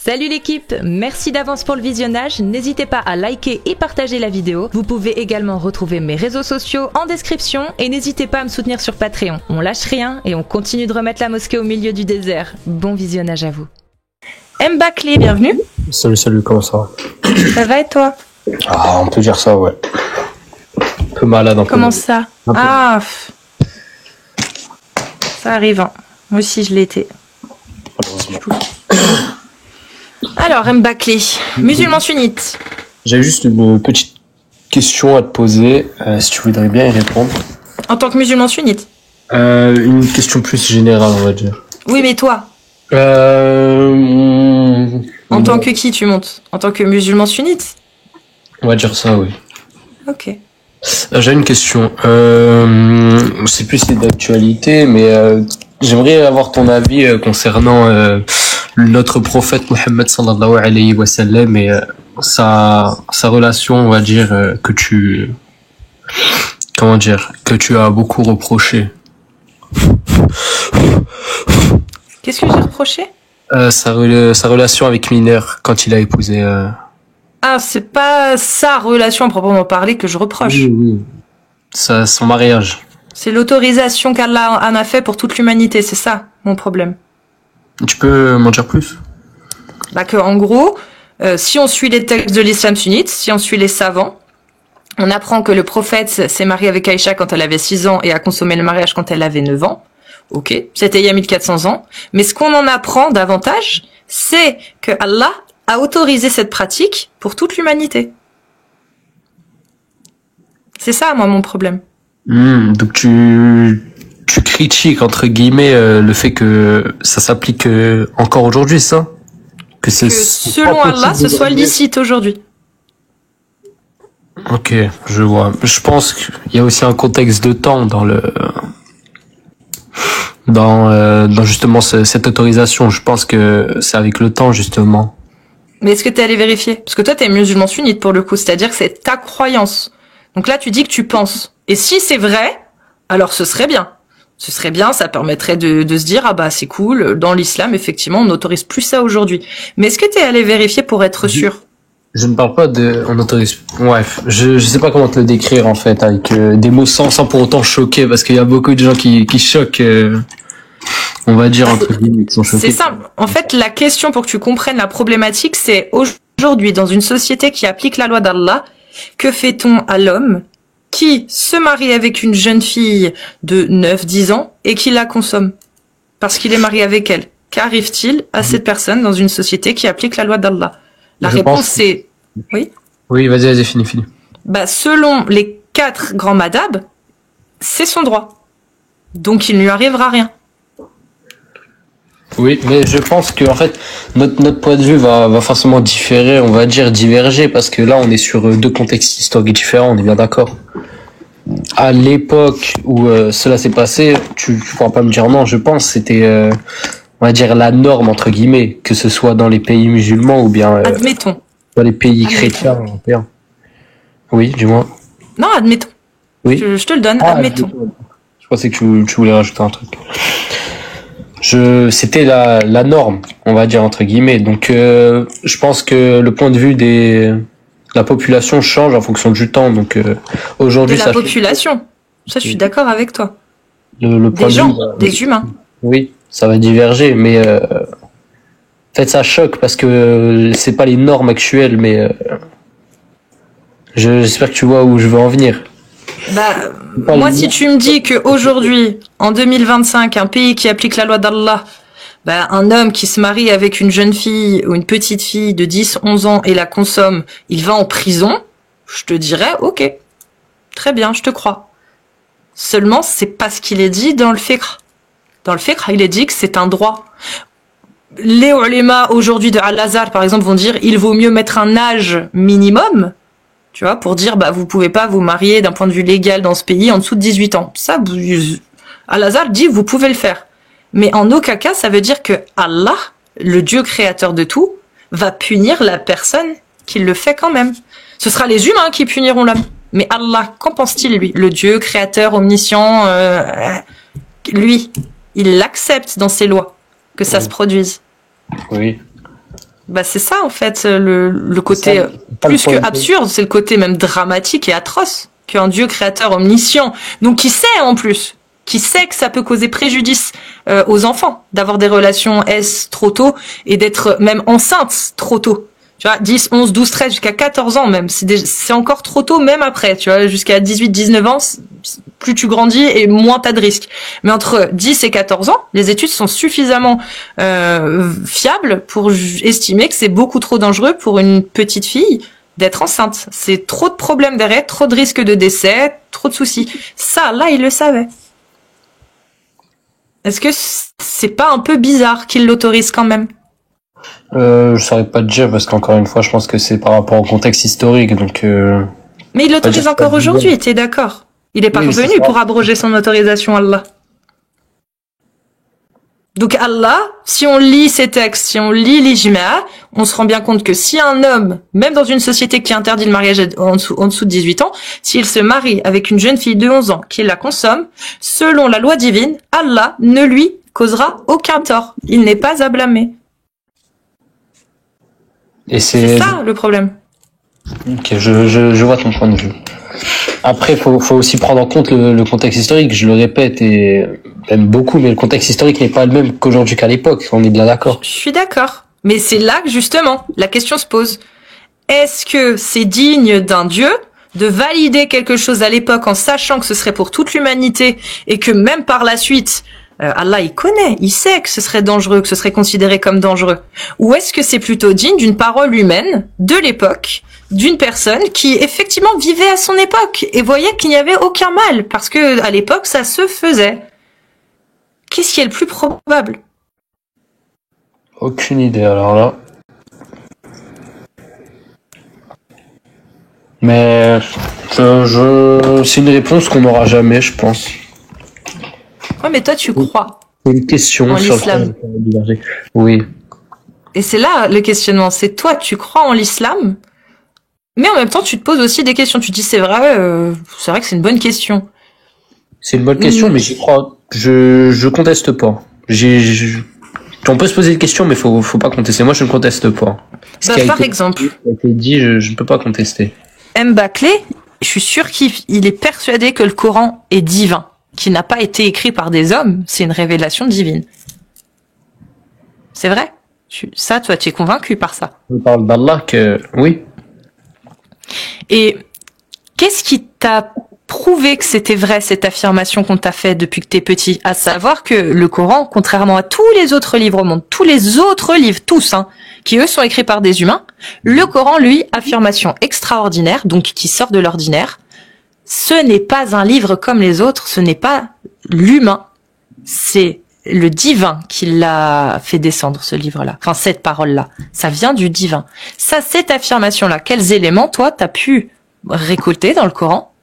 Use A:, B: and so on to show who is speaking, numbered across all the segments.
A: Salut l'équipe, merci d'avance pour le visionnage, n'hésitez pas à liker et partager la vidéo. Vous pouvez également retrouver mes réseaux sociaux en description et n'hésitez pas à me soutenir sur Patreon. On lâche rien et on continue de remettre la mosquée au milieu du désert. Bon visionnage à vous. Mbaklé, bienvenue.
B: Salut, comment ça va?
A: Ça va et toi?
B: Ah, on peut dire ça, ouais. Un peu malade, un peu.
A: Comment ça? Ah, ça arrive, hein. Moi aussi je l'ai été. Alors, Mbaklé, musulman sunnite.
B: J'avais juste une petite question à te poser, si tu voudrais bien y répondre.
A: En tant que musulman sunnite?
B: Une question plus générale, on va dire.
A: Oui, mais toi? En tant que qui tu montes? En tant que musulman sunnite?
B: On va dire ça, oui.
A: Ok.
B: J'ai une question. Je sais plus si c'est d'actualité, mais j'aimerais avoir ton avis concernant notre prophète Mohammed sallallahu alayhi wa sallam et sa relation, on va dire, que tu as beaucoup reproché.
A: Qu'est-ce que j'ai reproché?
B: Sa relation avec mineur quand il a épousé.
A: Ah, c'est pas sa relation à proprement parler que je reproche.
B: Oui. Son mariage.
A: C'est l'autorisation qu'Allah en a fait pour toute l'humanité, c'est ça mon problème.
B: Tu peux m'en dire plus?
A: Bah que en gros, si on suit les textes de l'islam sunnite, si on suit les savants, on apprend que le prophète s'est marié avec Aïcha quand elle avait 6 ans et a consommé le mariage quand elle avait 9 ans. Ok, c'était il y a 1400 ans. Mais ce qu'on en apprend davantage, c'est que Allah a autorisé cette pratique pour toute l'humanité. C'est ça, moi, mon problème.
B: Donc tu critiques, entre guillemets, le fait que ça s'applique encore aujourd'hui, ça? Que
A: selon Allah, ce soit licite aujourd'hui.
B: Ok, je vois. Je pense qu'il y a aussi un contexte de temps dans justement cette autorisation. Je pense que c'est avec le temps, justement.
A: Mais est-ce que t'es allé vérifier? Parce que toi, t'es musulman sunnite pour le coup, c'est-à-dire que c'est ta croyance. Donc là, tu dis que tu penses. Et si c'est vrai, alors ce serait bien. Ce serait bien, ça permettrait de se dire, ah bah c'est cool, dans l'islam, effectivement, on n'autorise plus ça aujourd'hui. Mais est-ce que t'es allé vérifier pour être sûr?
B: Je ne parle pas on autorise. Bref, je sais pas comment te le décrire en fait, avec des mots sans pour autant choquer, parce qu'il y a beaucoup de gens qui choquent. On va dire entre guillemets qui sont choqués.
A: C'est simple. En fait, la question pour que tu comprennes la problématique, c'est aujourd'hui, dans une société qui applique la loi d'Allah, que fait-on à l'homme qui se marie avec une jeune fille de 9-10 ans et qui la consomme parce qu'il est marié avec elle? Qu'arrive-t-il à cette personne dans une société qui applique la loi d'Allah? La réponse c'est... Oui?
B: Oui, vas-y, fini.
A: Bah, selon les 4 grands madhab, c'est son droit. Donc il ne lui arrivera rien.
B: Oui, mais je pense que en fait notre point de vue va forcément différer, on va dire diverger, parce que là on est sur 2 contextes historiques différents, on est bien d'accord. À l'époque où cela s'est passé, tu pourras pas me dire non, je pense c'était on va dire la norme entre guillemets, que ce soit dans les pays musulmans ou bien
A: admettons
B: dans les pays chrétiens européens. Oui, dis-moi.
A: Non, admettons.
B: Oui.
A: Je te le donne, admettons.
B: Je pensais que tu voulais rajouter un truc. C'était la norme, on va dire entre guillemets. Donc je pense que le point de vue de la population change en fonction du temps. Donc aujourd'hui,
A: de la population. Ça, je suis d'accord avec toi.
B: Le point
A: des
B: de
A: gens,
B: vue,
A: des humains.
B: Oui, ça va diverger, mais en fait ça choque parce que c'est pas les normes actuelles, mais j'espère que tu vois où je veux en venir.
A: Bah, moi, si tu me dis que aujourd'hui, en 2025, un pays qui applique la loi d'Allah, bah, un homme qui se marie avec une jeune fille ou une petite fille de 10-11 ans et la consomme, il va en prison, je te dirais, ok, très bien, je te crois. Seulement, c'est pas ce qu'il est dit dans le fiqh. Dans le fiqh, il est dit que c'est un droit. Les ulémas aujourd'hui de Al-Azhar, par exemple, vont dire, il vaut mieux mettre un âge minimum, tu vois, pour dire, bah, vous pouvez pas vous marier d'un point de vue légal dans ce pays en dessous de 18 ans. Ça, Al-Azhar dit, vous pouvez le faire. Mais en aucun cas, ça veut dire que Allah, le Dieu créateur de tout, va punir la personne qui le fait quand même. Ce sera les humains qui puniront l'homme. Mais Allah, qu'en pense-t-il, lui? Le Dieu créateur, omniscient, lui, il l'accepte dans ses lois, que ça se produise.
B: Oui.
A: Bah c'est ça en fait le côté plus que absurde, c'est le côté même dramatique et atroce qu'un Dieu créateur omniscient, donc qui sait en plus, qui sait que ça peut causer préjudice aux enfants d'avoir des relations trop tôt et d'être même enceinte trop tôt. Tu vois, 10, 11, 12, 13 jusqu'à 14 ans même, c'est encore trop tôt même après, tu vois, jusqu'à 18, 19 ans, plus tu grandis et moins t'as de risques. Mais entre 10 et 14 ans, les études sont suffisamment fiables pour estimer que c'est beaucoup trop dangereux pour une petite fille d'être enceinte. C'est trop de problèmes derrière, trop de risques de décès, trop de soucis. Ça, là, il le savait. Est-ce que c'est pas un peu bizarre qu'il l'autorise quand même?
B: Je saurais pas te dire parce qu'encore une fois, je pense que c'est par rapport au contexte historique, donc.
A: Mais il l'autorise encore aujourd'hui, t'es d'accord? Il est pas revenu pour abroger son autorisation, Allah. Donc Allah, si on lit ces textes, si on lit l'ijma, on se rend bien compte que si un homme, même dans une société qui interdit le mariage en dessous de 18 ans, s'il se marie avec une jeune fille de 11 ans qui la consomme, selon la loi divine, Allah ne lui causera aucun tort. Il n'est pas à blâmer.
B: Et
A: c'est ça le problème.
B: Ok, je vois ton point de vue. Après, faut aussi prendre en compte le contexte historique. Je le répète et même beaucoup, mais le contexte historique n'est pas le même qu'aujourd'hui qu'à l'époque. On est bien d'accord.
A: Je suis d'accord. Mais c'est là que justement la question se pose. Est-ce que c'est digne d'un Dieu de valider quelque chose à l'époque en sachant que ce serait pour toute l'humanité et que même par la suite, Allah il connaît, il sait que ce serait dangereux, que ce serait considéré comme dangereux. Ou est-ce que c'est plutôt digne d'une parole humaine de l'époque, d'une personne qui effectivement vivait à son époque et voyait qu'il n'y avait aucun mal parce que à l'époque ça se faisait. Qu'est-ce qui est le plus probable?
B: Aucune idée alors là. Mais c'est une réponse qu'on n'aura jamais, je pense.
A: Ouais, mais toi tu crois.
B: C'est une question
A: en
B: sur
A: l'islam.
B: Oui.
A: Et c'est là le questionnement. C'est toi tu crois en l'islam, mais en même temps tu te poses aussi des questions. Tu te dis c'est vrai que c'est une bonne question.
B: C'est une bonne question, mais j'y crois. Je conteste pas. On peut se poser des questions, mais faut pas contester. Moi, je ne conteste pas.
A: Par exemple,
B: ce qui a été dit, je ne peux pas contester.
A: Mbaklé, je suis sûr qu'il est persuadé que le Coran est divin, qu'il n'a pas été écrit par des hommes. C'est une révélation divine. C'est vrai? Ça, toi, tu es convaincu par ça?
B: On parle d'Allah que oui.
A: Et qu'est-ce qui t'a prouvé que c'était vrai cette affirmation qu'on t'a fait depuis que t'es petit, à savoir que le Coran, contrairement à tous les autres livres au monde, tous les autres livres, tous, qui eux sont écrits par des humains, le Coran, lui, affirmation extraordinaire, donc qui sort de l'ordinaire, ce n'est pas un livre comme les autres, ce n'est pas l'humain, c'est le divin qui l'a fait descendre, ce livre-là. Enfin, cette parole-là, ça vient du divin. Ça, cette affirmation-là, quels éléments, toi, t'as pu récolter dans le Coran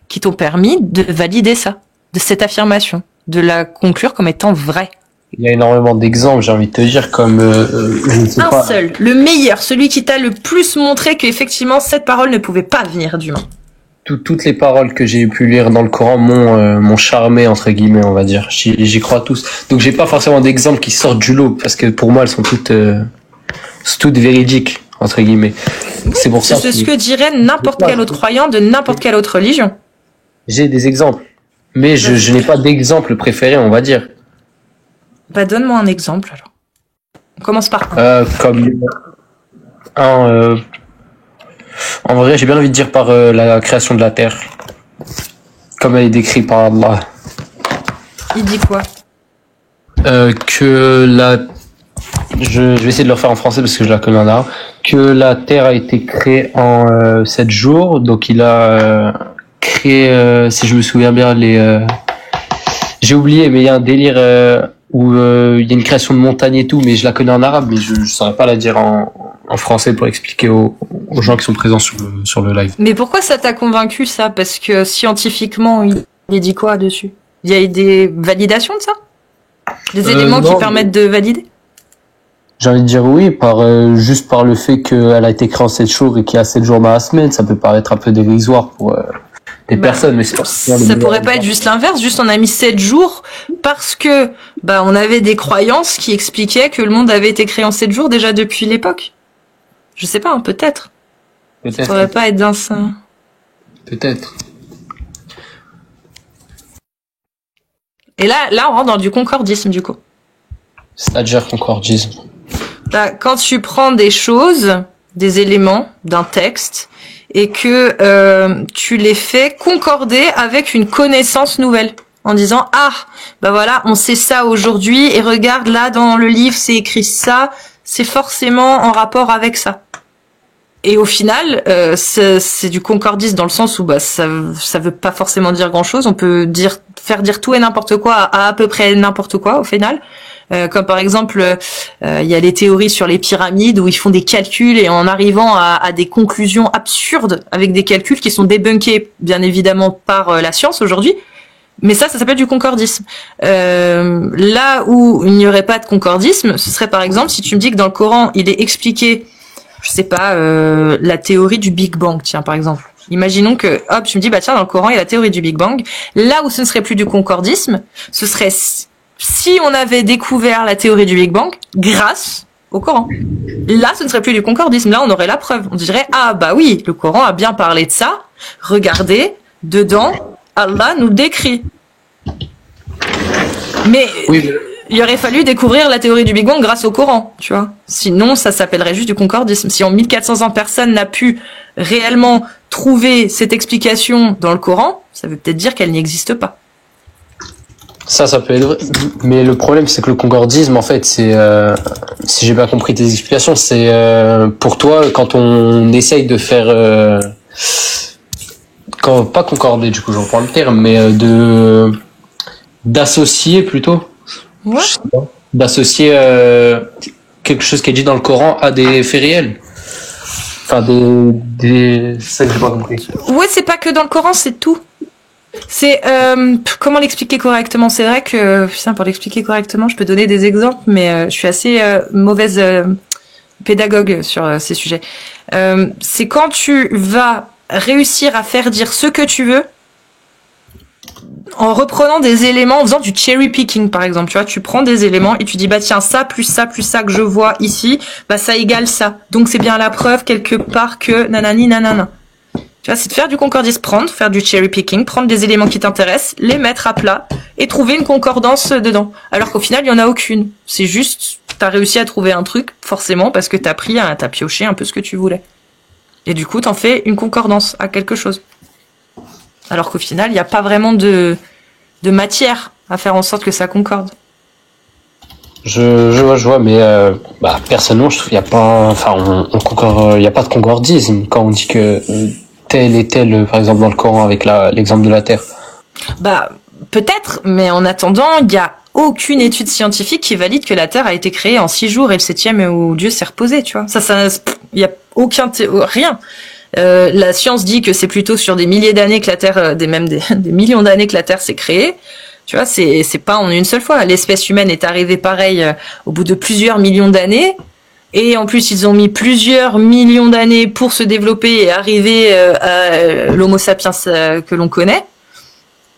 A: qui t'ont permis de valider ça, de cette affirmation, de la conclure comme étant vraie?
B: Il y a énormément d'exemples, j'ai envie de te dire, comme je ne sais
A: un
B: pas.
A: Seul, le meilleur, celui qui t'a le plus montré qu'effectivement cette parole ne pouvait pas venir d'humain.
B: Toutes les paroles que j'ai pu lire dans le Coran m'ont charmé, entre guillemets, on va dire. J'y crois tous. Donc j'ai pas forcément d'exemples qui sortent du lot, parce que pour moi elles sont toutes véridiques, entre guillemets. C'est pour ça.
A: C'est ce que dirait n'importe quel autre croyant de n'importe quelle autre religion.
B: J'ai des exemples, mais je n'ai pas d'exemple préféré, on va dire.
A: Bah donne-moi un exemple alors. On commence par
B: comme en vrai, j'ai bien envie de dire par la création de la terre, comme elle est décrite par Allah.
A: Il dit quoi?
B: Je vais essayer de le refaire en français parce que je la connais en arabe. Que la terre a été créée en 7 jours, donc il a créé, si je me souviens bien, j'ai oublié, mais il y a un délire où il y a une création de montagne et tout, mais je la connais en arabe, mais je saurais pas la dire en français pour expliquer aux gens qui sont présents sur le live.
A: Mais pourquoi ça t'a convaincu ça? Parce que scientifiquement, il dit quoi dessus? Il y a des validations de ça? Des éléments qui permettent de valider?
B: J'ai envie de dire oui, juste par le fait qu'elle a été créée en 7 jours et qu'il y a 7 jours dans la semaine, ça peut paraître un peu dérisoire des personnes, mais c'est pas
A: ça pourrait pas être juste l'inverse, juste on a mis 7 jours parce que on avait des croyances qui expliquaient que le monde avait été créé en 7 jours déjà depuis l'époque. Je sais pas, hein, peut-être. Ça pourrait pas être dans ça.
B: Peut-être.
A: Et là on rentre dans du concordisme du coup.
B: C'est-à-dire concordisme.
A: Quand tu prends des choses, des éléments d'un texte et que tu les fais concorder avec une connaissance nouvelle en disant voilà, on sait ça aujourd'hui et regarde là dans le livre c'est écrit ça, c'est forcément en rapport avec ça. Et au final, c'est du concordisme dans le sens où ça veut pas forcément dire grand-chose. On peut faire dire tout et n'importe quoi à peu près n'importe quoi au final. Comme par exemple, il y a les théories sur les pyramides où ils font des calculs et en arrivant à des conclusions absurdes avec des calculs qui sont débunkés bien évidemment par la science aujourd'hui. Mais ça s'appelle du concordisme. Là où il n'y aurait pas de concordisme, ce serait par exemple si tu me dis que dans le Coran il est expliqué, je sais pas, la théorie du Big Bang, tiens par exemple. Imaginons que, tu me dis, tiens, dans le Coran, il y a la théorie du Big Bang. Là où ce ne serait plus du concordisme, ce serait si on avait découvert la théorie du Big Bang grâce au Coran. Là, ce ne serait plus du concordisme. Là, on aurait la preuve. On dirait, oui, le Coran a bien parlé de ça. Regardez, dedans, Allah nous décrit. Mais il aurait fallu découvrir la théorie du Big Bang grâce au Coran, tu vois. Sinon, ça s'appellerait juste du concordisme. Si en 1400 ans, personne n'a pu réellement trouver cette explication dans le Coran, ça veut peut-être dire qu'elle n'existe pas.
B: Ça peut être vrai. Mais le problème, c'est que le concordisme, en fait, c'est, si j'ai bien compris tes explications, c'est pour toi, quand on essaye de faire... pas concorder, du coup, j'en prends le terme, mais d'associer plutôt.
A: Ouais.
B: D'associer quelque chose qui est dit dans le Coran à des faits réels. Enfin, c'est ça que j'ai pas compris.
A: Ouais, c'est pas que dans le Coran, c'est tout. C'est comment l'expliquer correctement. C'est vrai que pour l'expliquer correctement, je peux donner des exemples, mais je suis assez mauvaise pédagogue sur ces sujets. C'est quand tu vas réussir à faire dire ce que tu veux en reprenant des éléments, en faisant du cherry picking par exemple. Tu vois, tu prends des éléments et tu dis tiens, ça plus ça plus ça que je vois ici, ça égale ça. Donc c'est bien la preuve quelque part que nanani nanana. Tu vois, c'est de faire du concordisme, faire du cherry picking, prendre des éléments qui t'intéressent, les mettre à plat et trouver une concordance dedans. Alors qu'au final, il y en a aucune. C'est juste, t'as réussi à trouver un truc, forcément, parce que t'as pioché un peu ce que tu voulais. Et du coup, t'en fais une concordance à quelque chose. Alors qu'au final, il n'y a pas vraiment de matière à faire en sorte que ça concorde.
B: Je vois, mais personnellement, je trouve qu'il n'y a pas, il y a pas de concordisme quand on dit que tel et tel, par exemple dans le Coran avec l'exemple de la Terre.
A: Peut-être, mais en attendant, il n'y a aucune étude scientifique qui valide que la Terre a été créée en 6 jours et le 7e où Dieu s'est reposé, tu vois. Il y a rien. La science dit que c'est plutôt sur des milliers d'années que la Terre, des millions d'années que la Terre s'est créée. Tu vois, c'est pas en une seule fois. L'espèce humaine est arrivée pareil au bout de plusieurs millions d'années. Et en plus, ils ont mis plusieurs millions d'années pour se développer et arriver à l'Homo sapiens que l'on connaît.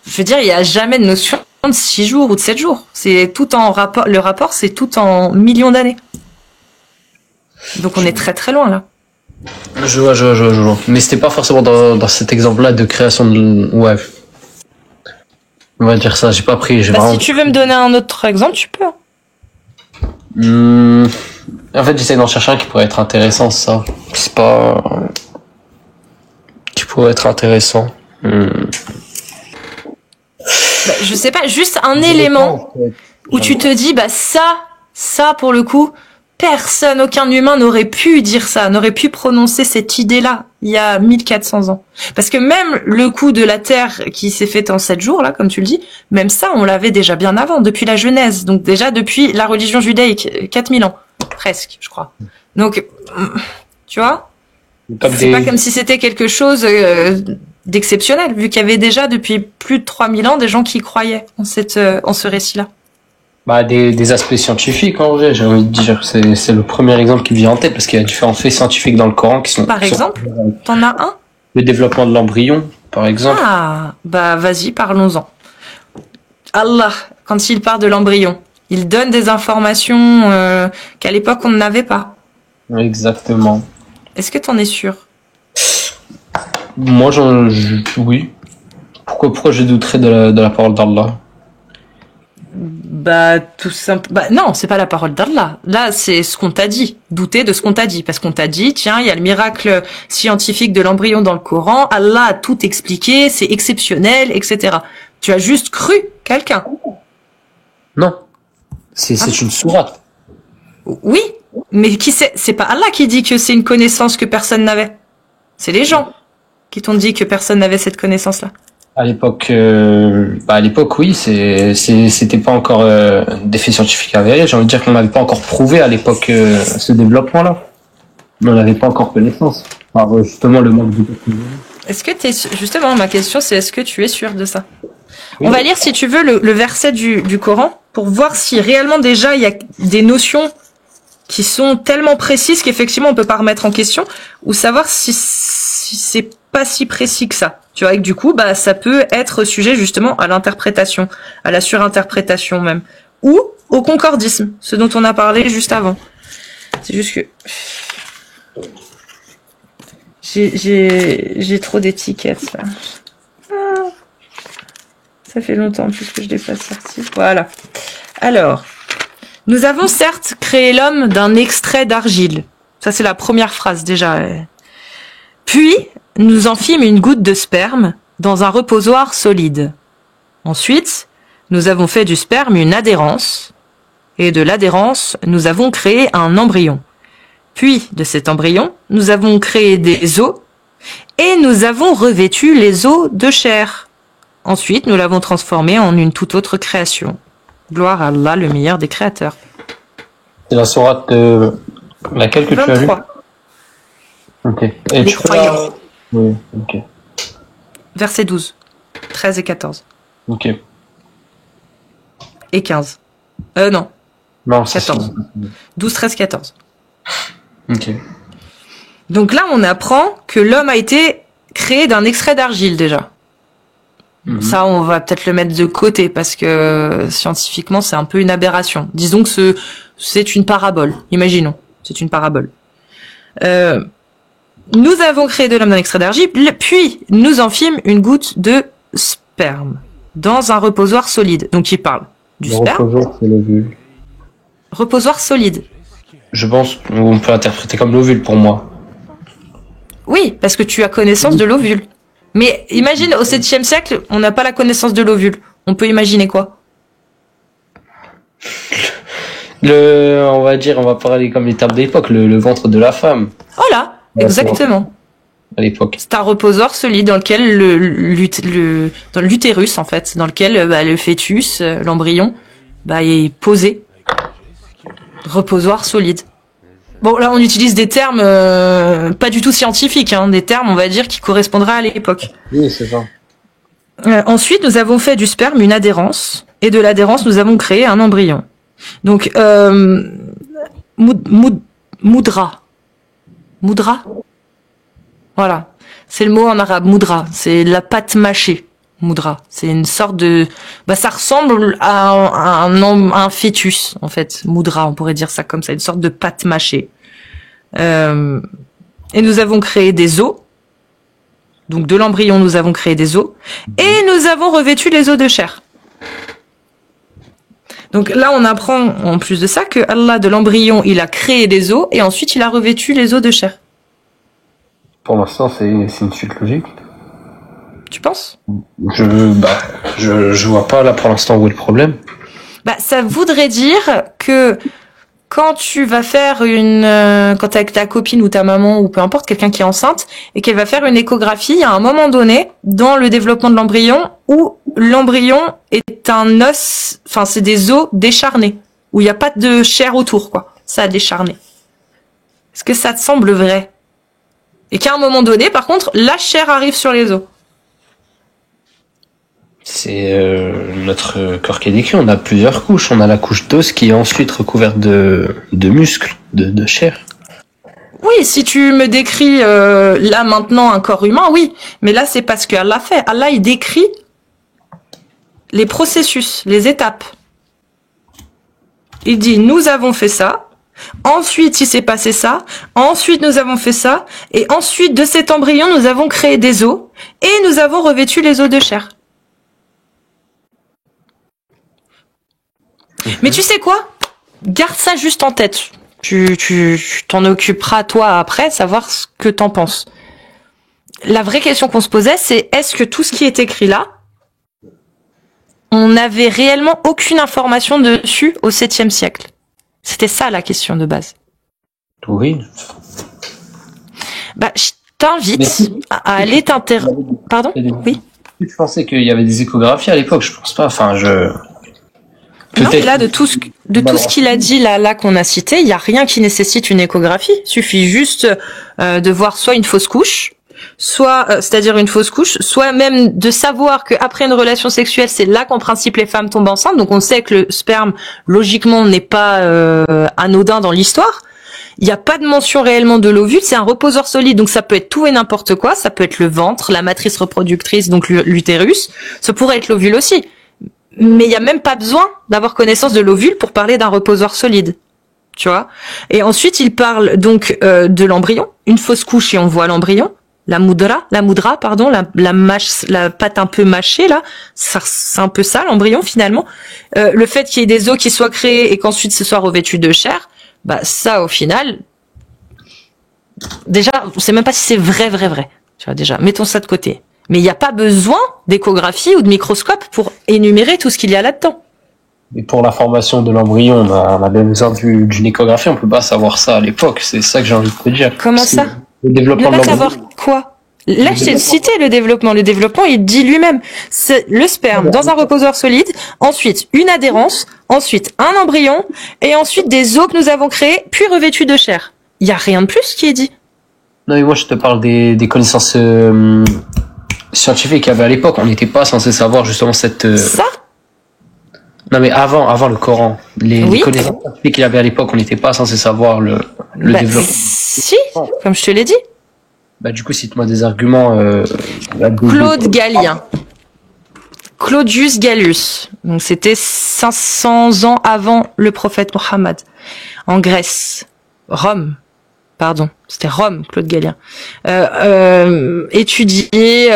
A: Je veux dire, il n'y a jamais de notion de 6 jours ou de 7 jours. C'est tout en rapport. Le rapport, c'est tout en millions d'années. Donc on est très très loin là.
B: Je vois. Mais c'était pas forcément dans cet exemple-là de création de... Ouais. On va dire ça, j'ai pas pris...
A: Si tu veux me donner un autre exemple, tu peux.
B: En fait, j'essaie d'en chercher un qui pourrait être intéressant, ça. C'est pas... Qui pourrait être intéressant.
A: Je sais pas, juste un élément où tu te dis, ça pour le coup... Personne, aucun humain n'aurait pu dire ça, n'aurait pu prononcer cette idée-là il y a 1400 ans. Parce que même le coup de la Terre qui s'est fait en 7 jours, là, comme tu le dis, même ça, on l'avait déjà bien avant, depuis la Genèse. Donc déjà depuis la religion judaïque, 4000 ans, presque, je crois. Donc, tu vois, c'est pas comme si c'était quelque chose d'exceptionnel, vu qu'il y avait déjà depuis plus de 3000 ans des gens qui croyaient en ce récit-là.
B: Des aspects scientifiques, en vrai, j'ai envie de dire. C'est le premier exemple qui me vient en tête, parce qu'il y a différents faits scientifiques dans le Coran qui sont...
A: Par exemple, t'en as un ?
B: Le développement de l'embryon, par exemple.
A: Ah, bah vas-y, parlons-en. Allah, quand il part de l'embryon, il donne des informations qu'à l'époque on n'avait pas.
B: Exactement.
A: Est-ce que t'en es sûr?
B: Moi, oui. Pourquoi je douterais de la parole d'Allah?
A: Bah tout simple. Bah non, c'est pas la parole d'Allah. Là, c'est ce qu'on t'a dit. Douter de ce qu'on t'a dit, parce qu'on t'a dit, tiens, il y a le miracle scientifique de l'embryon dans le Coran. Allah a tout expliqué, c'est exceptionnel, etc. Tu as juste cru quelqu'un.
B: Non. C'est une sourate.
A: Oui, mais qui c'est pas Allah qui dit que c'est une connaissance que personne n'avait. C'est les gens qui t'ont dit que personne n'avait cette connaissance-là.
B: À l'époque, oui, c'était pas encore des faits scientifiques avérés. J'ai envie de dire qu'on n'avait pas encore prouvé à l'époque ce développement-là. On n'avait pas encore connaissance. Par justement le manque de technologie.
A: Est-ce que justement, ma question, c'est est-ce que tu es sûr de ça?
B: Oui.
A: On va lire, si tu veux, le verset du Coran pour voir si réellement déjà il y a des notions qui sont tellement précises qu'effectivement on peut pas remettre en question, ou savoir si c'est pas si précis que ça. Tu vois, et que du coup, bah, ça peut être sujet justement à l'interprétation, à la surinterprétation même, ou au concordisme, ce dont on a parlé juste avant. C'est juste que j'ai trop d'étiquettes là. Ah, ça fait longtemps en plus que je l'ai pas sorti. Voilà. Alors, nous avons certes créé l'homme d'un extrait d'argile. Ça c'est la première phrase déjà. Puis, nous en fîmes une goutte de sperme dans un reposoir solide. Ensuite, nous avons fait du sperme une adhérence, et de l'adhérence, nous avons créé un embryon. Puis, de cet embryon, nous avons créé des os, et nous avons revêtu les os de chair. Ensuite, nous l'avons transformé en une toute autre création. Gloire à Allah, le meilleur des créateurs.
B: C'est la sourate laquelle que
A: 23.
B: tu as lu? Ok. Et
A: Les
B: tu
A: croyants.
B: Oui, ok.
A: Verset 12, 13 et 14.
B: Ok.
A: Et 15. Non,
B: Non, c'est
A: 14. 12, 13, 14.
B: Ok.
A: Donc là, on apprend que l'homme a été créé d'un extrait d'argile déjà.
B: Mhm.
A: Ça, on va peut-être le mettre de côté parce que scientifiquement, c'est un peu une aberration. Disons que c'est une parabole. Imaginons, c'est une parabole. Nous avons créé de l'homme d'un extrait d'argile, puis nous en fîmes une goutte de sperme dans un reposoir solide. Donc il parle du
B: Le
A: sperme.
B: reposoir, c'est l'ovule.
A: Reposoir solide.
B: Je pense qu'on peut interpréter comme l'ovule pour moi.
A: Oui, parce que tu as connaissance de l'ovule. Mais imagine, au 7e siècle, on n'a pas la connaissance de l'ovule. On peut imaginer quoi?
B: On va parler comme les termes d'époque, le ventre de la femme.
A: Voilà, exactement.
B: À l'époque.
A: C'est un reposoir solide dans lequel dans l'utérus, en fait, dans lequel le fœtus, l'embryon, est posé. Reposoir solide. Bon, là, on utilise des termes pas du tout scientifiques, hein, des termes, on va dire, qui correspondraient à l'époque.
B: Oui, c'est ça.
A: Ensuite, nous avons fait du sperme une adhérence, et de l'adhérence, nous avons créé un embryon. Donc, moudra. Moudra? Voilà. C'est le mot en arabe, moudra. C'est la pâte mâchée. Moudra. C'est une sorte de, ça ressemble à un fœtus, en fait. Moudra, on pourrait dire ça comme ça. Une sorte de pâte mâchée. Et nous avons créé des os. Donc, de l'embryon, nous avons créé des os. Et nous avons revêtu les os de chair. Donc là, on apprend, en plus de ça, que Allah, de l'embryon, il a créé des os, et ensuite, il a revêtu les os de chair.
B: Pour l'instant, c'est une suite logique.
A: Tu penses?
B: Je vois pas là pour l'instant où est le problème.
A: Ça voudrait dire que quand tu vas faire quand t'es avec ta copine ou ta maman ou peu importe, quelqu'un qui est enceinte et qu'elle va faire une échographie, à un moment donné, dans le développement de l'embryon, où l'embryon est un os, c'est des os décharnés, où il n'y a pas de chair autour, quoi. Ça a décharné. Est-ce que ça te semble vrai? Et qu'à un moment donné, par contre, la chair arrive sur les os.
B: C'est notre corps qui est décrit. On a plusieurs couches. On a la couche d'os qui est ensuite recouverte de muscles, de chair.
A: Oui, oui, si tu me décris là maintenant un corps humain, oui. Mais là, c'est parce que Allah fait. Allah, il décrit les processus, les étapes. Il dit, nous avons fait ça. Ensuite, il s'est passé ça. Ensuite, nous avons fait ça. Et ensuite, de cet embryon, nous avons créé des os. Et nous avons revêtu les os de chair. Mais tu sais quoi? Garde ça juste en tête. Tu t'en occuperas toi après, savoir ce que t'en penses. La vraie question qu'on se posait, c'est est-ce que tout ce qui est écrit là, on n'avait réellement aucune information dessus au 7e siècle? C'était ça la question de base.
B: Oui.
A: Bah, je t'invite à aller t'intéresser. Pardon? Oui.
B: Je pensais qu'il y avait des échographies à l'époque, je pense pas. Enfin,
A: Non, mais là, de tout ce qu'il a dit là qu'on a cité, il y a rien qui nécessite une échographie. Il suffit juste de voir soit une fausse couche, soit, c'est-à-dire une fausse couche, soit même de savoir qu'après une relation sexuelle, c'est là qu'en principe les femmes tombent enceintes. Donc on sait que le sperme, logiquement, n'est pas anodin dans l'histoire. Il n'y a pas de mention réellement de l'ovule, c'est un reposeur solide, donc ça peut être tout et n'importe quoi. Ça peut être le ventre, la matrice reproductrice, donc l'utérus. Ça pourrait être l'ovule aussi. Mais il n'y a même pas besoin d'avoir connaissance de l'ovule pour parler d'un reposoir solide, tu vois. Et ensuite, il parle donc de l'embryon, une fausse couche et on voit l'embryon, la moudra, pardon, la pâte un peu mâchée là, c'est un peu ça l'embryon finalement. Le fait qu'il y ait des os qui soient créés et qu'ensuite ce soit revêtu de chair, bah ça au final, déjà, on sait même pas si c'est vrai. Tu vois déjà, mettons ça de côté. Mais il n'y a pas besoin d'échographie ou de microscope pour énumérer tout ce qu'il y a là-dedans.
B: Et pour la formation de l'embryon, on a bien besoin d'une échographie, on peut pas savoir ça à l'époque, c'est ça que j'ai envie de te dire.
A: Comment ça?
B: Le développement de l'embryon.
A: Savoir quoi? Là, je t'ai cité le développement. Le développement, il dit lui-même. C'est le sperme dans un reposoir solide, ensuite une adhérence, ensuite un embryon, et ensuite des os que nous avons créés, puis revêtus de chair. Il n'y a rien de plus qui est dit.
B: Non, mais moi, je te parle des connaissances scientifiques qu'il y avait à l'époque. On n'était pas censé savoir justement cette...
A: Ça?
B: Non, mais avant le Coran. Les connaissances scientifiques qu'il y avait à l'époque, on n'était pas censé savoir le développement.
A: Si, comme je te l'ai dit.
B: Bah, du coup, cite-moi des arguments.
A: Claude Gallien. Claudius Gallus. Donc, c'était 500 ans avant le prophète Mohammed. En Grèce. Rome. Pardon. C'était Rome, Claude Gallien. Étudié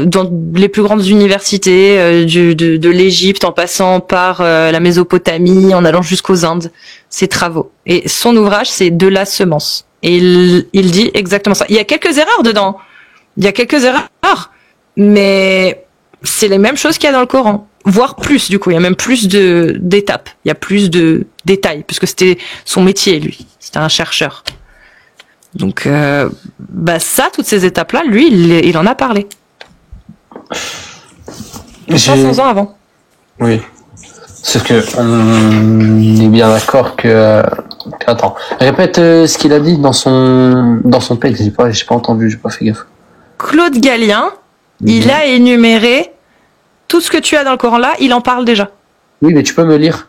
A: dans les plus grandes universités de l'Égypte, en passant par la Mésopotamie, en allant jusqu'aux Indes. Ses travaux. Et son ouvrage, c'est De la semence. Et il dit exactement ça. Il y a quelques erreurs dedans. Mais c'est les mêmes choses qu'il y a dans le Coran. Voire plus, du coup. Il y a même plus d'étapes. Il y a plus de détails. Puisque c'était son métier, lui. C'était un chercheur. Donc, ça, toutes ces étapes-là, lui, il en a parlé. 500 ans avant.
B: Oui. C'est que on est bien d'accord que... Attends, répète ce qu'il a dit dans son texte. J'ai pas entendu, j'ai pas fait gaffe.
A: Claude Gallien, il a énuméré tout ce que tu as dans le Coran là, il en parle déjà.
B: Oui, mais tu peux me lire.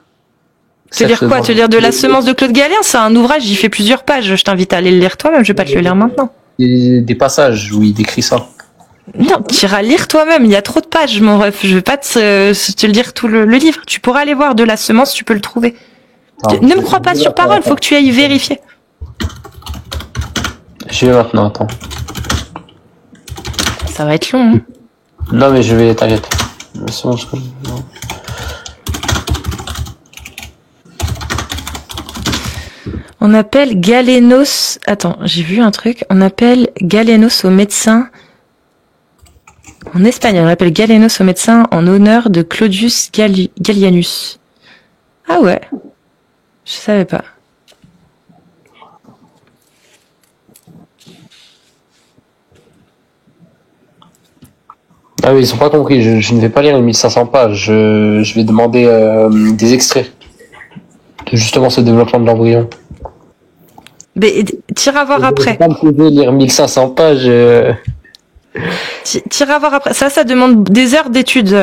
A: Te lire quoi? Te lire De la semence de Claude Gallien? C'est un ouvrage, il fait plusieurs pages. Je t'invite à aller le lire toi-même, je vais pas te le lire maintenant.
B: Il y a des passages où il décrit ça.
A: Non, tu iras lire toi-même, il y a trop de pages, mon ref. Je vais pas te le dire tout le livre. Tu pourras aller voir De la semence, tu peux le trouver. Ne me crois pas sur parole, faut que tu ailles vérifier.
B: Je vais maintenant, attends.
A: Ça va être long. Hein.
B: Non, mais je vais, t'inquiète.
A: On appelle Galénos... Attends, j'ai vu un truc. On appelle Galénos au médecin... En espagnol, on appelle Galénos au médecin en honneur de Claudius Gallienus. Ah ouais. Je savais pas.
B: Ah oui, ils sont pas compris. Je ne vais pas lire les 1500 pages. Je vais demander des extraits de justement ce développement de l'embryon.
A: Mais t'iras voir après.
B: Je ne vais pas me poser lire 1500 pages.
A: T'iras voir après. Ça demande des heures d'études,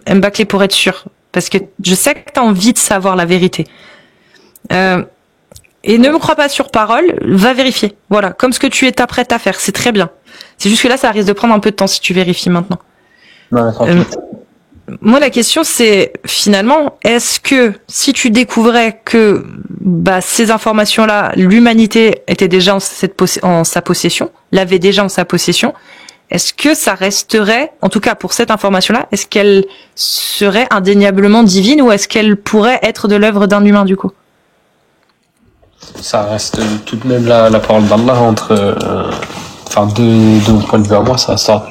A: Mbaklé, pour être sûr. Parce que je sais que t'as envie de savoir la vérité. Et ne me crois pas sur parole, va vérifier. Voilà, comme ce que tu t'apprêtes à faire, c'est très bien. C'est juste que là, ça risque de prendre un peu de temps si tu vérifies maintenant.
B: Non, tranquille.
A: Moi, la question, c'est finalement, est-ce que si tu découvrais que ces informations-là, l'humanité était déjà en sa possession, l'avait déjà en sa possession, est-ce que ça resterait, en tout cas pour cette information-là, est-ce qu'elle serait indéniablement divine ou est-ce qu'elle pourrait être de l'œuvre d'un humain du coup?
B: Ça reste tout de même la parole d'Allah entre... de mon point de vue à moi, ça sort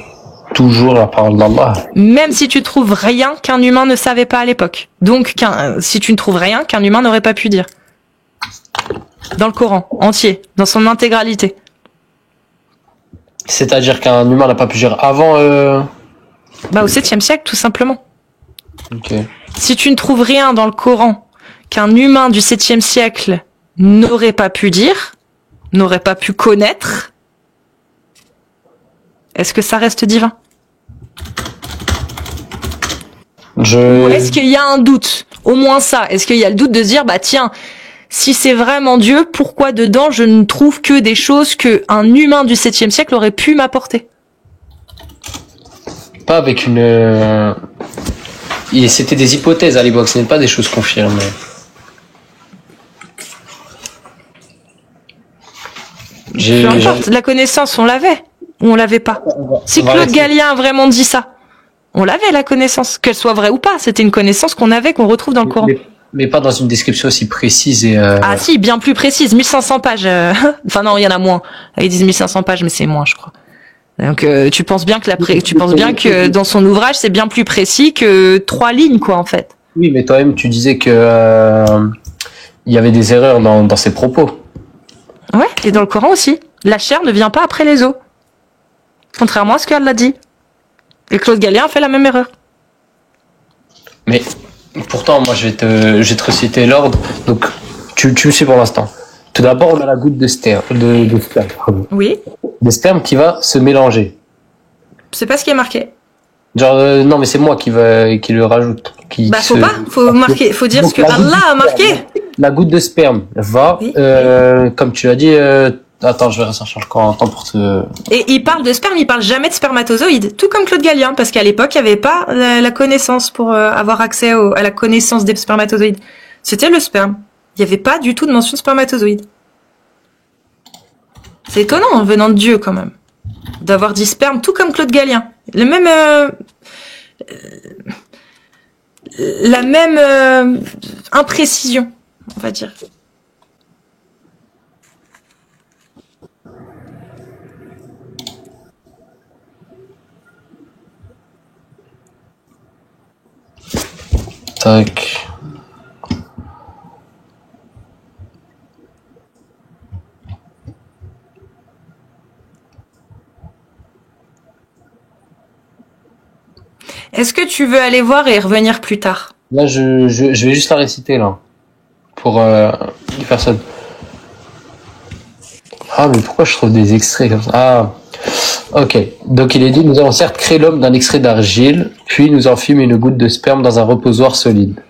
B: toujours la parole d'Allah.
A: Même si tu trouves rien qu'un humain ne savait pas à l'époque. Donc, si tu ne trouves rien qu'un humain n'aurait pas pu dire. Dans le Coran, entier, dans son intégralité.
B: C'est-à-dire qu'un humain n'a pas pu dire avant...
A: Au 7e siècle, tout simplement.
B: Ok.
A: Si tu ne trouves rien dans le Coran qu'un humain du 7e siècle n'aurait pas pu dire, n'aurait pas pu connaître, est-ce que ça reste divin? Ou est-ce qu'il y a un doute? Au moins ça. Est-ce qu'il y a le doute de se dire, tiens, si c'est vraiment Dieu, pourquoi dedans je ne trouve que des choses que un humain du 7e siècle aurait pu m'apporter?
B: Pas avec une... C'était des hypothèses à l'époque, ce n'est pas des choses confirmées.
A: Peu importe, la connaissance, on l'avait ou on l'avait pas. Si Claude Gallien a vraiment dit ça, on l'avait la connaissance, qu'elle soit vraie ou pas, c'était une connaissance qu'on avait, qu'on retrouve dans le Coran.
B: Mais pas dans une description aussi précise et...
A: Ah si, bien plus précise, 1500 pages. Enfin non, il y en a moins. Ils disent 1500 pages, mais c'est moins, je crois. Donc tu penses bien que dans son ouvrage, c'est bien plus précis que 3 lignes, quoi, en fait.
B: Oui, mais toi-même, tu disais que il y avait des erreurs dans ses propos.
A: Ouais, et dans le Coran aussi. La chair ne vient pas après les os. Contrairement à ce qu'elle l'a dit. Et Claude Gallien a fait la même erreur.
B: Mais pourtant, moi, je vais te reciter l'ordre. Donc, tu me suis pour l'instant. Tout d'abord, on a la goutte de sperme.
A: Oui.
B: De sperme qui va se mélanger.
A: C'est pas ce qui est marqué.
B: Genre, non, mais c'est moi qui le rajoute.
A: Faut dire ce que Allah a marqué.
B: La goutte de sperme va, comme tu as dit, attends, je vais ressortir le temps pour te...
A: Et il parle de sperme, il parle jamais de spermatozoïdes, tout comme Claude Gallien, parce qu'à l'époque, il n'y avait pas la connaissance pour avoir accès à la connaissance des spermatozoïdes. C'était le sperme. Il n'y avait pas du tout de mention de spermatozoïdes. C'est étonnant, venant de Dieu, quand même, d'avoir dit sperme, tout comme Claude Gallien. La même imprécision, on va dire.
B: Tac.
A: Est-ce que tu veux aller voir et revenir plus tard?
B: Là, je vais juste la réciter, là. Pour les personnes. Ah, mais pourquoi je trouve des extraits comme ça? Ah, ok. Donc, il est dit, nous avons certes créé l'homme d'un extrait d'argile, puis nous en fîmes une goutte de sperme dans un reposoir solide.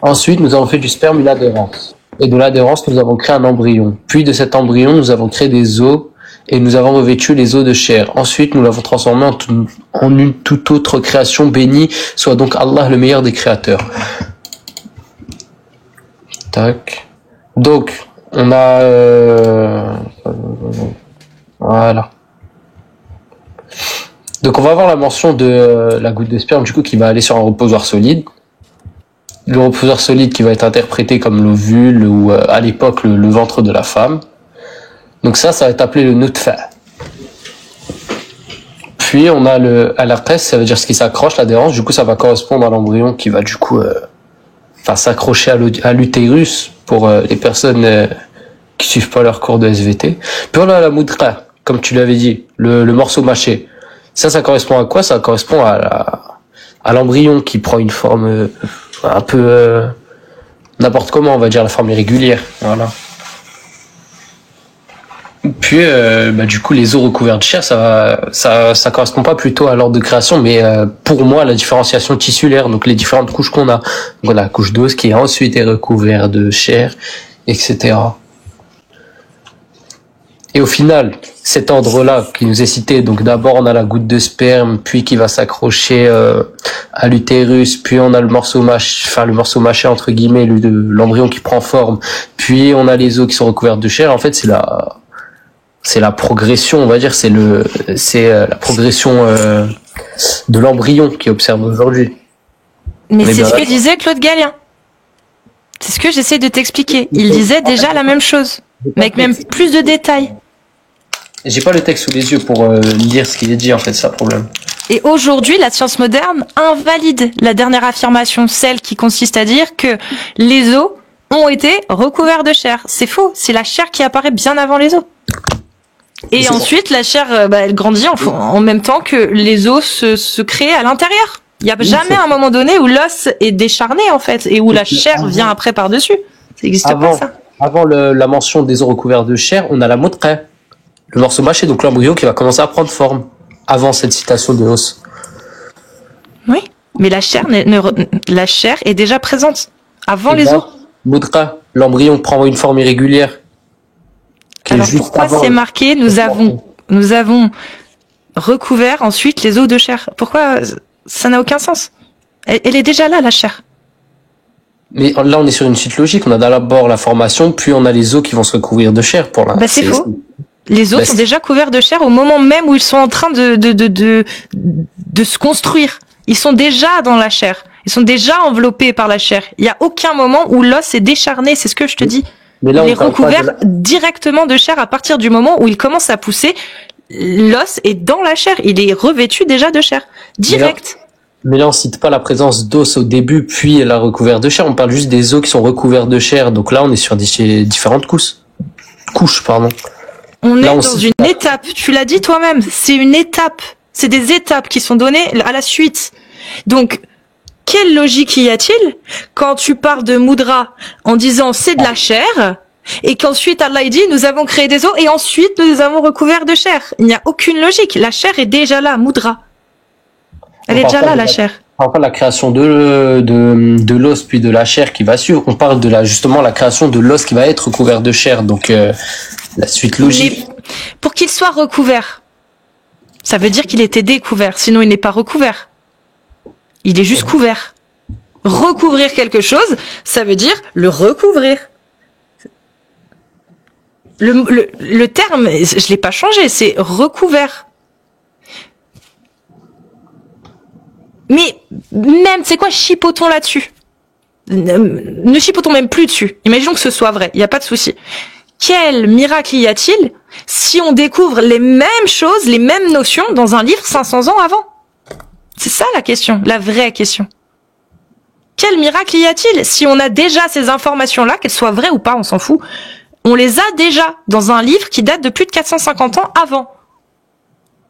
B: Ensuite, nous avons fait du sperme une adhérence. Et de l'adhérence, nous avons créé un embryon. Puis de cet embryon, nous avons créé des os et nous avons revêtu les os de chair. Ensuite, nous l'avons transformé en une toute autre création bénie, soit donc Allah le meilleur des créateurs. Tac. Donc, on a... voilà. Donc, on va avoir la mention de la goutte de sperme, du coup, qui va aller sur un reposoir solide. Le reposoir solide qui va être interprété comme l'ovule ou, à l'époque, le ventre de la femme. Donc ça va être appelé le nutfa. Puis on a le al-aqas, ça veut dire ce qui s'accroche, l'adhérence. Du coup, ça va correspondre à l'embryon qui va du coup, s'accrocher à l'utérus pour les personnes qui suivent pas leur cours de SVT. Puis on a la mudqa, comme tu l'avais dit, le morceau mâché. Ça correspond à quoi? Ça correspond à l'embryon qui prend une forme un peu n'importe comment, on va dire la forme irrégulière. Voilà. Puis, du coup, les os recouverts de chair, ça correspond pas plutôt à l'ordre de création, mais pour moi, à la différenciation tissulaire, donc les différentes couches qu'on a. Donc, on a la couche d'os qui ensuite est recouverte de chair, etc. Et au final, cet ordre-là qui nous est cité, donc d'abord on a la goutte de sperme, puis qui va s'accrocher à l'utérus, puis on a le morceau mâché entre guillemets, l'embryon qui prend forme, puis on a les os qui sont recouverts de chair. En fait, c'est la progression, on va dire, c'est la progression de l'embryon qui observe aujourd'hui.
A: Mais c'est ce que disait Claude Gallien. C'est ce que j'essaie de t'expliquer. Il disait déjà la même chose, mais avec même plus de détails.
B: J'ai pas le texte sous les yeux pour lire ce qu'il est dit, en fait, c'est ça le problème.
A: Et aujourd'hui, la science moderne invalide la dernière affirmation, celle qui consiste à dire que les os ont été recouverts de chair. C'est faux, c'est la chair qui apparaît bien avant les os. Et ensuite, la chair, elle grandit en même temps que les os se créent à l'intérieur. Il n'y a jamais un moment donné où l'os est décharné, en fait, et où la chair vient après par-dessus. Ça n'existe pas, ça.
B: Avant la mention des os recouverts de chair, on a la moutraie. Le morceau mâché, donc l'embryo qui va commencer à prendre forme avant cette citation de l'os.
A: Oui, mais la chair est déjà présente avant les os.
B: Moutraie, l'embryon prend une forme irrégulière.
A: Alors pourquoi c'est marqué nous avons recouvert ensuite les os de chair? Pourquoi ça n'a aucun sens? Elle est déjà là, la chair.
B: Mais là, on est sur une suite logique. On a d'abord la formation, puis on a les os qui vont se recouvrir de chair.
A: C'est faux. Les os sont déjà couverts de chair au moment même où ils sont en train de se construire. Ils sont déjà dans la chair. Ils sont déjà enveloppés par la chair. Il n'y a aucun moment où l'os est décharné. C'est ce que je te dis.
B: Mais là,
A: il est recouvert directement de chair à partir du moment où il commence à pousser. L'os est dans la chair. Il est revêtu déjà de chair. Direct.
B: Mais là, on cite pas la présence d'os au début, puis la recouverte de chair. On parle juste des os qui sont recouverts de chair. Donc là, on est sur différentes couches. On
A: est dans une étape. Tu l'as dit toi-même. C'est une étape. C'est des étapes qui sont données à la suite. Donc, quelle logique y a-t-il quand tu parles de Moudra en disant c'est de la chair et qu'ensuite Allah dit nous avons créé des os et ensuite nous les avons recouverts de chair? Il n'y a aucune logique. La chair est déjà là, Moudra. Elle est déjà là, la chair.
B: On parle pas de la création de l'os puis de la chair qui va suivre. On parle de justement la création de l'os qui va être recouvert de chair. Donc la suite logique.
A: Mais pour qu'il soit recouvert, ça veut dire qu'il était découvert. Sinon, il n'est pas recouvert. Il est juste couvert. Recouvrir quelque chose, ça veut dire le recouvrir. Le terme, je l'ai pas changé, c'est recouvert. Mais même, c'est quoi, chipotons là-dessus. Ne chipotons même plus dessus. Imaginons que ce soit vrai, il n'y a pas de souci. Quel miracle y a-t-il si on découvre les mêmes choses, les mêmes notions dans un livre 500 ans avant? C'est ça la question, la vraie question. Quel miracle y a-t-il si on a déjà ces informations-là, qu'elles soient vraies ou pas, on s'en fout. On les a déjà dans un livre qui date de plus de 450 ans avant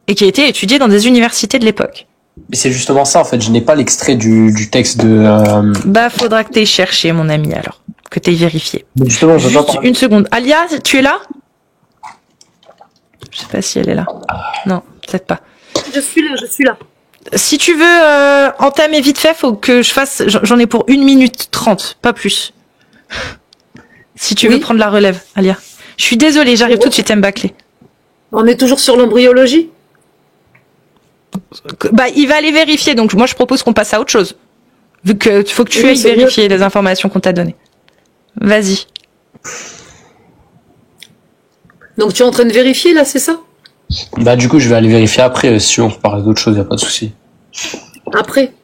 A: et qui a été étudié dans des universités de l'époque.
B: Mais c'est justement ça, en fait. Je n'ai pas l'extrait du texte de...
A: Faudra que t'aies cherché, mon ami, alors. Que t'aies vérifié.
B: Mais justement,
A: juste une seconde. Alia, tu es là? Je sais pas si elle est là. Non, peut-être pas.
C: Je suis là.
A: Si tu veux entamer vite fait, faut que je fasse... J'en ai pour 1 minute 30, pas plus. Si tu veux prendre la relève, Alia. Je suis désolée, j'arrive tout de suite à me bâcler.
C: On est toujours sur l'embryologie?
A: Il va aller vérifier, donc moi je propose qu'on passe à autre chose. Vu que faut que tu ailles vérifier les informations qu'on t'a données. Vas-y.
C: Donc tu es en train de vérifier là, c'est ça?
B: Du coup je vais aller vérifier après, si on reparle d'autre chose, y a pas de souci.
C: Après?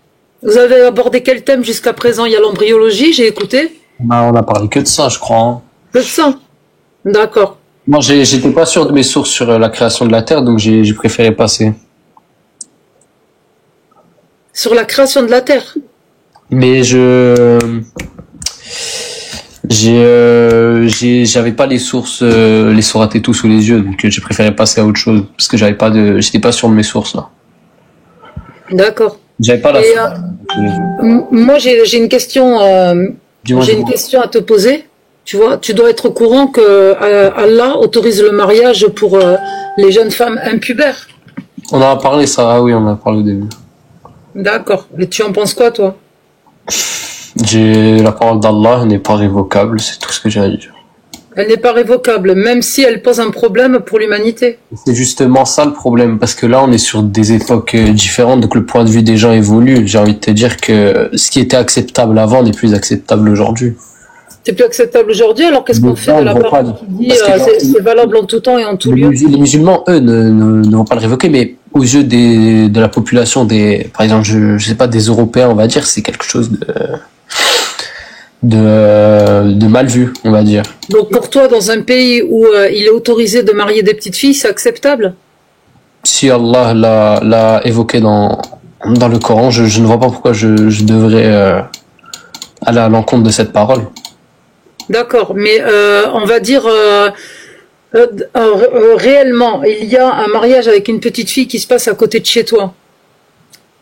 C: Vous avez abordé quel thème jusqu'à présent? Il y a l'embryologie, j'ai écouté.
B: On a parlé que de ça, je crois. Hein.
C: Que de ça? D'accord.
B: Moi j'étais pas sûr de mes sources sur la création de la Terre, donc j'ai préféré passer.
C: Sur la création de la Terre?
B: Mais j'avais pas les sources, les sourates et tout sous les yeux, donc j'ai préféré passer à autre chose parce que j'étais pas sûr de mes sources là.
C: D'accord.
B: J'avais pas la.
C: Moi j'ai une question. J'ai une question à te poser. Tu vois, tu dois être au courant que Allah autorise le mariage pour les jeunes femmes impubères.
B: On en a parlé ça, oui, on en a parlé au début.
C: D'accord. Et tu en penses quoi, toi?
B: La parole d'Allah n'est pas révocable, c'est tout ce que j'ai à dire.
C: Elle n'est pas révocable, même si elle pose un problème pour l'humanité.
B: C'est justement ça le problème, parce que là on est sur des époques différentes, donc le point de vue des gens évolue. J'ai envie de te dire que ce qui était acceptable avant n'est plus acceptable aujourd'hui.
C: C'est plus acceptable aujourd'hui, alors qu'est-ce qu'on fait de la parole qui dit c'est valable en tout temps et en tout lieu?
B: Les musulmans, eux, ne vont pas le révoquer, mais aux yeux de la population, par exemple, je sais pas, des Européens, on va dire, c'est quelque chose de mal vu, on va dire.
C: Donc pour toi, dans un pays où il est autorisé de marier des petites filles, c'est acceptable?
B: Si Allah l'a évoqué dans le Coran, je ne vois pas pourquoi je devrais aller à l'encontre de cette parole.
C: D'accord, mais on va dire réellement, il y a un mariage avec une petite fille qui se passe à côté de chez toi.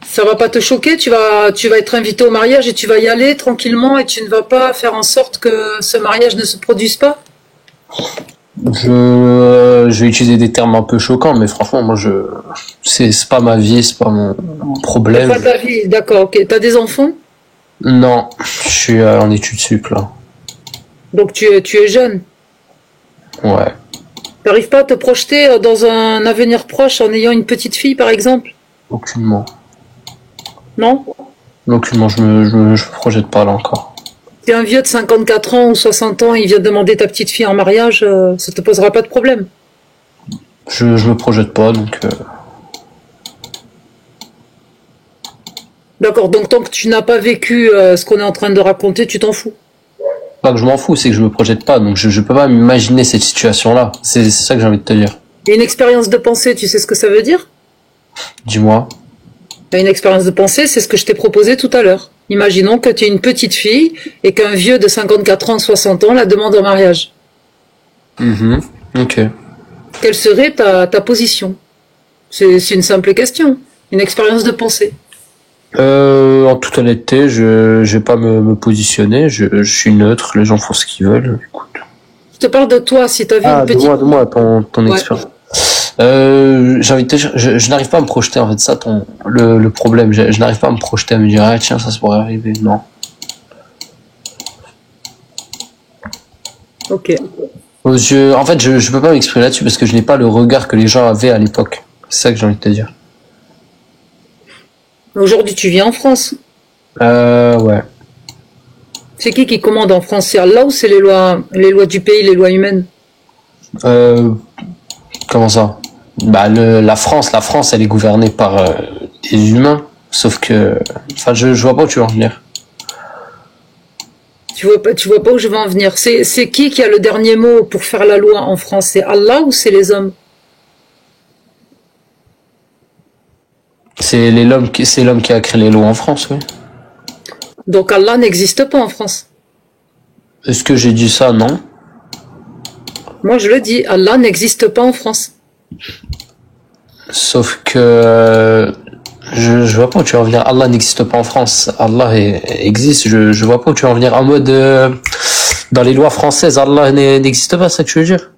C: Ça va pas te choquer? Tu vas être invité au mariage et tu vas y aller tranquillement et tu ne vas pas faire en sorte que ce mariage ne se produise pas?
B: Je vais utiliser des termes un peu choquants, mais franchement, moi, c'est pas ma vie, c'est pas mon problème.
C: C'est pas ta vie, d'accord, ok. T'as des enfants?
B: Non, je suis en études sup, là.
C: Donc tu es jeune.
B: Ouais.
C: T'arrives pas à te projeter dans un avenir proche en ayant une petite fille, par exemple?
B: Aucunement.
C: Non?
B: Aucunement, je me projette pas là encore.
C: Si un vieux de 54 ans ou 60 ans, il vient demander ta petite fille en mariage, ça te posera pas de problème?
B: Je me projette pas, donc...
C: D'accord, donc tant que tu n'as pas vécu ce qu'on est en train de raconter, tu t'en fous?
B: Pas que je m'en fous, c'est que je me projette pas, donc je peux pas m'imaginer cette situation-là. C'est ça que j'ai envie de te dire.
C: Et une expérience de pensée, tu sais ce que ça veut dire?
B: Dis-moi.
C: Une expérience de pensée, c'est ce que je t'ai proposé tout à l'heure. Imaginons que tu es une petite fille et qu'un vieux de 54 ans, 60 ans la demande en mariage.
B: Ok.
C: Quelle serait ta position? C'est une simple question. Une expérience de pensée.
B: En toute honnêteté, je vais pas me positionner, je suis neutre, les gens font ce qu'ils veulent, écoute.
C: Je te parle de toi, si tu as vu une petite...
B: de moi, ton expérience. J'ai envie de te dire, je n'arrive pas à me projeter, en fait, ça, le problème, je n'arrive pas à me projeter, à me dire, ah tiens, ça pourrait arriver, non.
C: Ok.
B: Aux yeux, en fait, je peux pas m'exprimer là-dessus parce que je n'ai pas le regard que les gens avaient à l'époque. C'est ça que j'ai envie de te dire.
C: Aujourd'hui, tu vis en France.
B: Ouais.
C: C'est qui commande en France? C'est Allah ou c'est les lois du pays, les lois humaines?
B: Comment ça? Bah, la France, elle est gouvernée par des humains. Sauf que, enfin, je vois pas où tu vas en venir.
C: Tu vois pas où je veux en venir. C'est qui a le dernier mot pour faire la loi en France? C'est Allah ou c'est les hommes?
B: C'est l'homme qui a créé les lois en France, oui.
C: Donc Allah n'existe pas en France.
B: Est-ce que j'ai dit ça? Non.
C: Moi je le dis, Allah n'existe pas en France.
B: Sauf que je vois pas où tu vas en venir. Allah n'existe pas en France. Allah existe. Je vois pas où tu vas en venir. En mode dans les lois françaises, Allah n'existe pas, c'est ça que tu veux dire?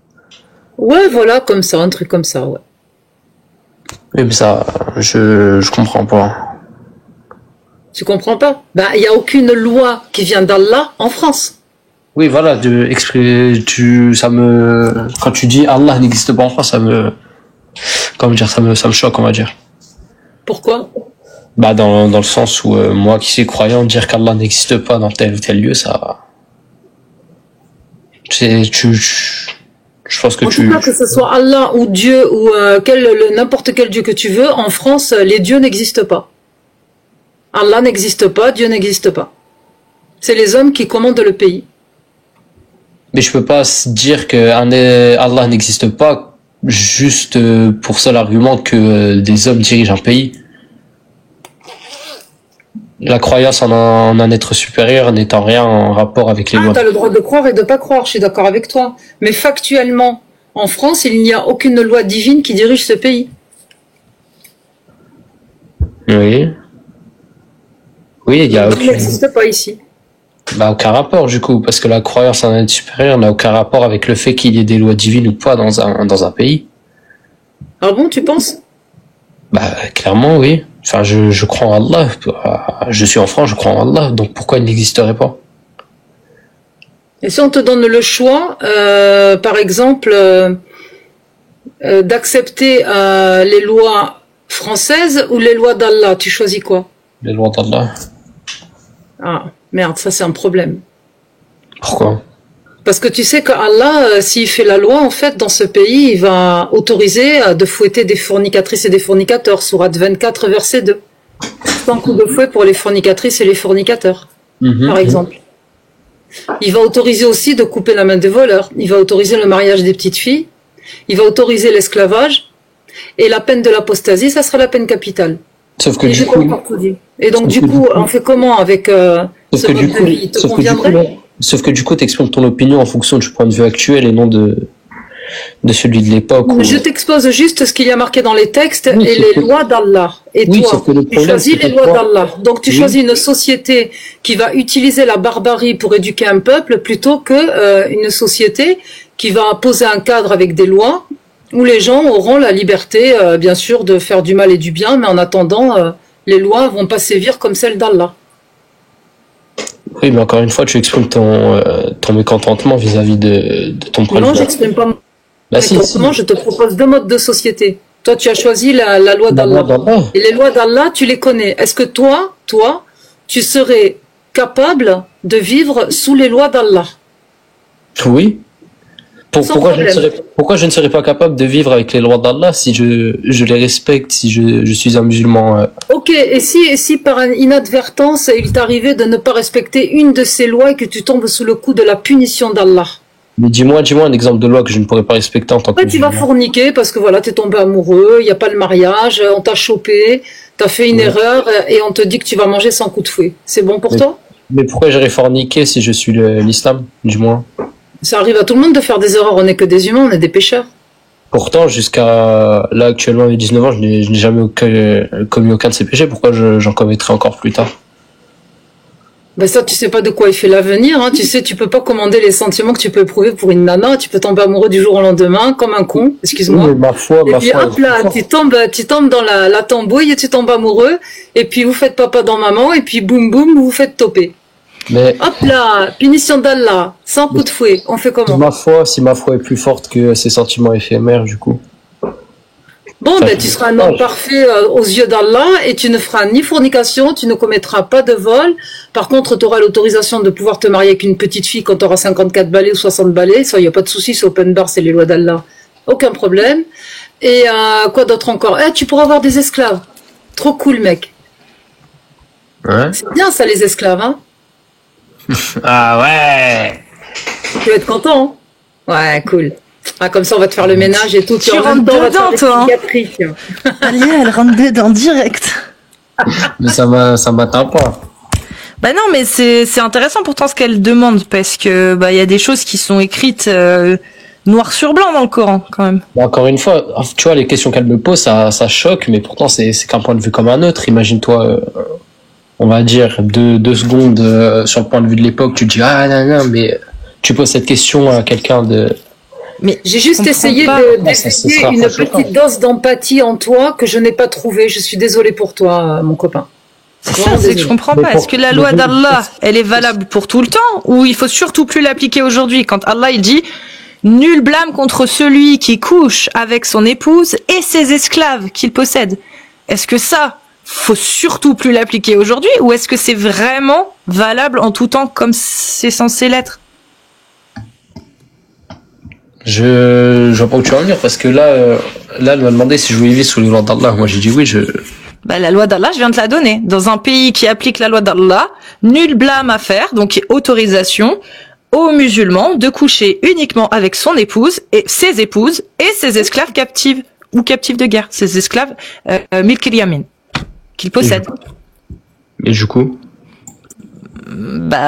C: Ouais, voilà, comme ça, un truc comme ça, ouais.
B: Oui, mais ça, je comprends pas.
C: Tu comprends pas? Ben, il y a aucune loi qui vient d'Allah en France.
B: Oui, voilà, quand tu dis Allah n'existe pas en France, comment dire, ça me choque, on va dire.
C: Pourquoi?
B: Bah, dans le sens où, moi qui suis croyant, dire qu'Allah n'existe pas dans tel ou tel lieu, ça, je pense que
C: en tout cas, que ce soit Allah ou Dieu ou n'importe quel Dieu que tu veux, en France, les dieux n'existent pas. Allah n'existe pas, Dieu n'existe pas. C'est les hommes qui commandent le pays.
B: Mais je peux pas dire que Allah n'existe pas juste pour seul argument que des hommes dirigent un pays. La croyance en un être supérieur n'est en rien en rapport avec les lois.
C: T'as le droit de croire et de pas croire, je suis d'accord avec toi. Mais factuellement, en France, il n'y a aucune loi divine qui dirige ce pays.
B: Oui. Oui, il y a
C: aucune... n'existe pas ici.
B: Bah, aucun rapport, du coup, parce que la croyance en un être supérieur n'a aucun rapport avec le fait qu'il y ait des lois divines ou pas dans un pays.
C: Ah bon, tu penses?
B: Bah, clairement, oui. Enfin, je crois en Allah. Je suis en France, je crois en Allah. Donc, pourquoi il n'existerait pas?
C: Et si on te donne le choix, par exemple, d'accepter les lois françaises ou les lois d'Allah, tu choisis quoi?
B: Les lois d'Allah.
C: Ah, merde, ça c'est un problème.
B: Pourquoi?
C: Parce que tu sais qu'Allah, s'il fait la loi, en fait, dans ce pays, il va autoriser de fouetter des fornicatrices et des fornicateurs. Sourate 24, verset 2. 100 coups de fouet pour les fornicatrices et les fornicateurs, par exemple. Il va autoriser aussi de couper la main des voleurs. Il va autoriser le mariage des petites filles. Il va autoriser l'esclavage. Et la peine de l'apostasie, ça sera la peine capitale.
B: Sauf que du coup...
C: Et donc, du coup, on fait comment avec ce mode de vie? Il te conviendrait?
B: Sauf que du coup, tu exprimes ton opinion en fonction du point de vue actuel et non de celui de l'époque.
C: Je t'expose juste ce qu'il y a marqué dans les textes et les lois d'Allah. Et
B: oui,
C: toi, tu choisis les lois d'Allah. Donc tu choisis une société qui va utiliser la barbarie pour éduquer un peuple plutôt que une société qui va poser un cadre avec des lois où les gens auront la liberté, bien sûr, de faire du mal et du bien, mais en attendant, les lois vont pas sévir comme celles d'Allah.
B: Oui, mais encore une fois, tu exprimes ton mécontentement vis-à-vis de ton point de vue.
C: Non, j'exprime pas mon
B: mécontentement,
C: je te propose deux modes de société. Toi, tu as choisi la loi d'Allah. Et les lois d'Allah, tu les connais. Est-ce que toi, tu serais capable de vivre sous les lois d'Allah?
B: Oui. Pourquoi je ne serais pas capable de vivre avec les lois d'Allah si je les respecte, si je suis un musulman
C: Ok, et si par inadvertance il t'arrivait de ne pas respecter une de ces lois et que tu tombes sous le coup de la punition d'Allah?
B: Mais dis-moi un exemple de loi que je ne pourrais pas respecter en tant que musulman.
C: Tu vas forniquer parce que voilà, t'es tombé amoureux, il n'y a pas le mariage, on t'a chopé, t'as fait une erreur et on te dit que tu vas manger 100 coups de fouet. C'est bon pour toi?
B: Mais pourquoi j'irais forniquer si je suis l'islam, du moins?
C: Ça arrive à tout le monde de faire des erreurs, on n'est que des humains, on est des pécheurs.
B: Pourtant, jusqu'à là, actuellement, à 19 ans, je n'ai jamais commis aucun de ces péchés. Pourquoi j'en commettrai encore plus tard?
C: Ben ça, tu sais pas de quoi il fait l'avenir, hein. Tu sais, tu peux pas commander les sentiments que tu peux éprouver pour une nana. Tu peux tomber amoureux du jour au lendemain, comme un con, excuse-moi.
B: Oui, ma foi.
C: Hop là, tu tombes dans la tambouille, tu tombes amoureux, et puis vous faites papa dans maman, et puis boum boum, vous vous faites toper.
B: Mais
C: hop là, punition d'Allah, 100 coups de fouet, on fait comment?
B: Si ma foi est plus forte que ces sentiments éphémères, du coup.
C: Bon, ben tu seras un homme parfait aux yeux d'Allah et tu ne feras ni fornication, tu ne commettras pas de vol. Par contre, tu auras l'autorisation de pouvoir te marier avec une petite fille quand tu auras 54 balais ou 60 balais. Ça, il n'y a pas de souci, c'est open bar, c'est les lois d'Allah. Aucun problème. Et quoi d'autre encore? Tu pourras avoir des esclaves. Trop cool, mec.
B: Ouais.
C: C'est bien ça, les esclaves, hein?
B: Ah ouais.
C: Tu vas être content, hein? Ouais, cool. Ah, comme ça, on va te faire le ménage et tout.
A: Tu rentres dedans, toi. Allez, elle rentre dedans direct.
B: Mais ça m'atteint pas.
A: Bah non, mais c'est intéressant pourtant ce qu'elle demande parce que il y a des choses qui sont écrites noir sur blanc dans le Coran quand même.
B: Bon, encore une fois, tu vois, les questions qu'elle me pose, ça choque, mais pourtant c'est qu'un point de vue comme un autre. Imagine-toi, on va dire deux secondes sur le point de vue de l'époque, tu te dis non, mais tu poses cette question à quelqu'un de.
C: Mais j'ai juste essayé d'essayer une petite dose d'empathie en toi que je n'ai pas trouvée. Je suis désolée pour toi, mon copain.
A: C'est ça, c'est que je comprends pas. Est-ce que la loi d'Allah, elle est valable pour tout le temps ou il faut surtout plus l'appliquer aujourd'hui quand Allah il dit nul blâme contre celui qui couche avec son épouse et ses esclaves qu'il possède. Est-ce que ça faut surtout plus l'appliquer aujourd'hui ou est-ce que c'est vraiment valable en tout temps comme c'est censé l'être?
B: Je vois pas où tu vas en venir parce que là elle m'a demandé si je voulais vivre sous les lois d'Allah. Moi j'ai dit oui.
A: La loi d'Allah, je viens de te la donner. Dans un pays qui applique la loi d'Allah, nul blâme à faire, donc autorisation aux musulmans de coucher uniquement avec son épouse et ses esclaves captives ou captifs de guerre, ses esclaves milk al-yamin qu'il possède.
B: Et du coup,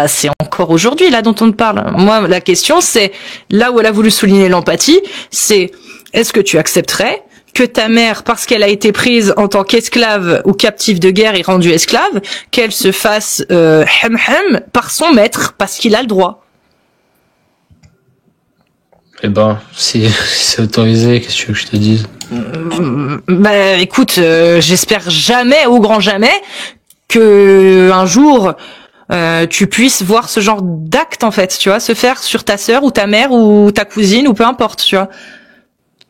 A: c'est encore aujourd'hui là dont on te parle. Moi, la question c'est là où elle a voulu souligner l'empathie, c'est est-ce que tu accepterais que ta mère, parce qu'elle a été prise en tant qu'esclave ou captive de guerre et rendue esclave, qu'elle se fasse par son maître parce qu'il a le droit?
B: Eh ben, si c'est autorisé, qu'est-ce que tu veux que je te dise?
A: Écoute, j'espère jamais, au grand jamais, que un jour tu puisses voir ce genre d'acte en fait, tu vois, se faire sur ta sœur ou ta mère ou ta cousine ou peu importe, tu vois.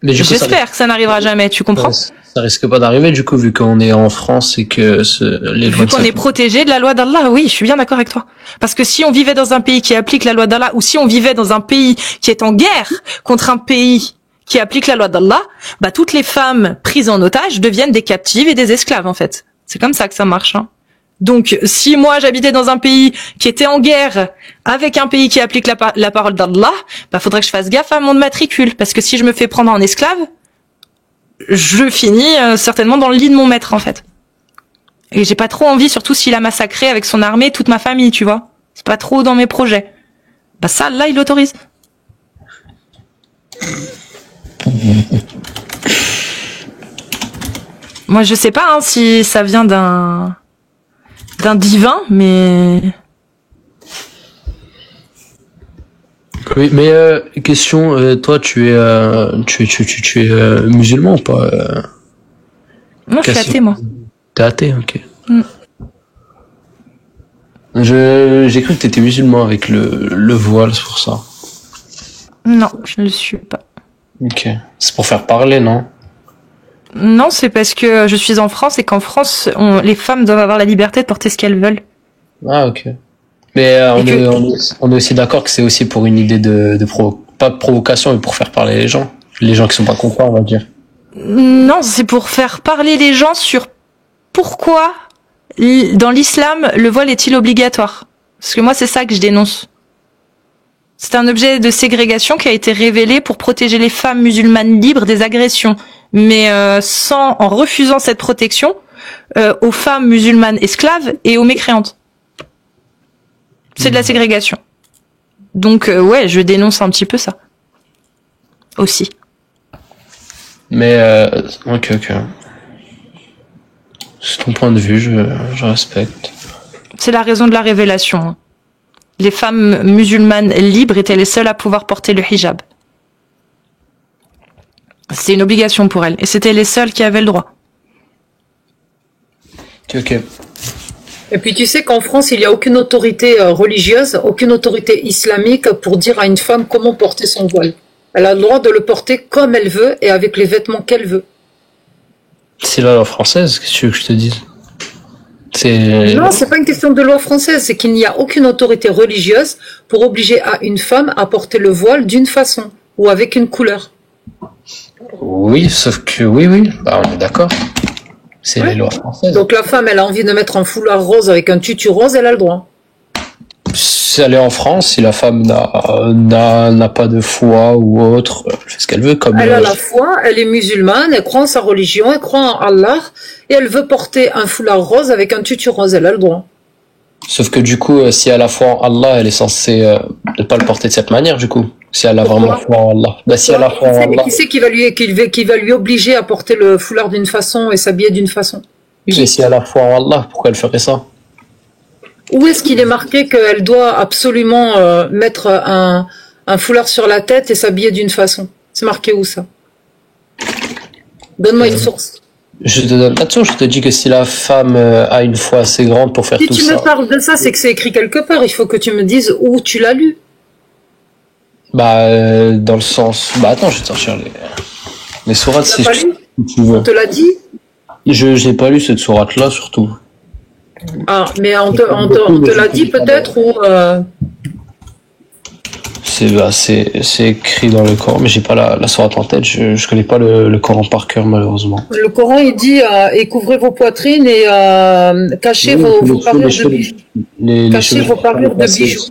B: Mais du coup,
A: J'espère que ça n'arrivera jamais, tu comprends?
B: Ça risque pas d'arriver du coup vu qu'on est en France et que les lois
A: Vu qu'on est protégé de la loi d'Allah, oui, je suis bien d'accord avec toi. Parce que si on vivait dans un pays qui applique la loi d'Allah, ou si on vivait dans un pays qui est en guerre contre un pays qui applique la loi d'Allah, bah toutes les femmes prises en otage deviennent des captives et des esclaves en fait. C'est comme ça que ça marche. Hein. Donc si moi j'habitais dans un pays qui était en guerre avec un pays qui applique la parole d'Allah, bah faudrait que je fasse gaffe à mon matricule. Parce que si je me fais prendre en esclave, je finis certainement dans le lit de mon maître en fait. Et j'ai pas trop envie, surtout s'il a massacré avec son armée toute ma famille, tu vois. C'est pas trop dans mes projets. Bah ça, là, il l'autorise. Moi, je sais pas si ça vient d'un divin, mais...
B: Oui, mais question, toi, tu es musulman ou pas
A: Non, je suis athée, moi.
B: T'es athée, ok.
A: Mm.
B: J'ai cru que t'étais musulman avec le voile, c'est pour ça.
A: Non, je ne le suis pas.
B: Ok. C'est pour faire parler, non?
A: Non, c'est parce que je suis en France et qu'en France, les femmes doivent avoir la liberté de porter ce qu'elles veulent.
B: Ah, ok. Mais on est aussi d'accord que c'est aussi pour une idée pas de provocation, mais pour faire parler les gens. Les gens qui sont pas contents, on va dire.
A: Non, c'est pour faire parler les gens sur pourquoi, dans l'islam, le voile est-il obligatoire. Parce que moi, c'est ça que je dénonce. C'est un objet de ségrégation qui a été révélé pour protéger les femmes musulmanes libres des agressions, mais en refusant cette protection aux femmes musulmanes esclaves et aux mécréantes. C'est de la ségrégation. Donc ouais, je dénonce un petit peu ça. Aussi.
B: Mais ok. C'est ton point de vue, je respecte.
A: C'est la raison de la révélation. Hein. Les femmes musulmanes libres étaient les seules à pouvoir porter le hijab. C'est une obligation pour elles. Et c'était les seules qui avaient le droit.
B: Ok.
C: Et puis tu sais qu'en France, il n'y a aucune autorité religieuse, aucune autorité islamique pour dire à une femme comment porter son voile. Elle a le droit de le porter comme elle veut et avec les vêtements qu'elle veut.
B: C'est la loi française, qu'est-ce que tu veux que je te dise?
C: Non, c'est pas une question de loi française, c'est qu'il n'y a aucune autorité religieuse pour obliger à une femme à porter le voile d'une façon ou avec une couleur.
B: Oui, sauf que oui, bah, on est d'accord. C'est les lois françaises.
C: Donc la femme, elle a envie de mettre un foulard rose avec un tutu rose, elle a le droit.
B: Si elle est en France, si la femme n'a pas de foi ou autre, elle fait ce qu'elle veut. Comme
C: elle a la foi, elle est musulmane, elle croit en sa religion, elle croit en Allah, et elle veut porter un foulard rose avec un tutu rose, elle a le droit.
B: Sauf que du coup, si elle a foi en Allah, elle est censée ne pas le porter de cette manière, du coup. Si elle a vraiment foi en Allah. Bah, si elle a foi en Allah.
C: Qui c'est qui va lui obliger à porter le foulard d'une façon et s'habiller d'une façon?
B: Mais si elle a foi en Allah, pourquoi elle ferait ça?
C: Où est-ce qu'il est marqué qu'elle doit absolument mettre un foulard sur la tête et s'habiller d'une façon? C'est marqué où ça? Donne-moi une source.
B: Je te donne pas de source, je te dis que si la femme a une foi assez grande pour faire tout ça...
C: Si tu me parles de ça, c'est que c'est écrit quelque part. Il faut que tu me dises où tu l'as lu.
B: Bah, dans le sens... Bah attends, je vais te sortir les sourates si
C: tu veux. On te l'a dit?
B: Je n'ai pas lu cette sourate-là, surtout.
C: Ah, mais on te l'a dit peut-être ou...
B: C'est écrit dans le Coran, mais j'ai pas la sourate en tête. Je connais pas le Coran par cœur, malheureusement.
C: Le Coran, il dit et couvrez vos poitrines et cachez vos parures de bijoux. Cachez vos parures de bijoux.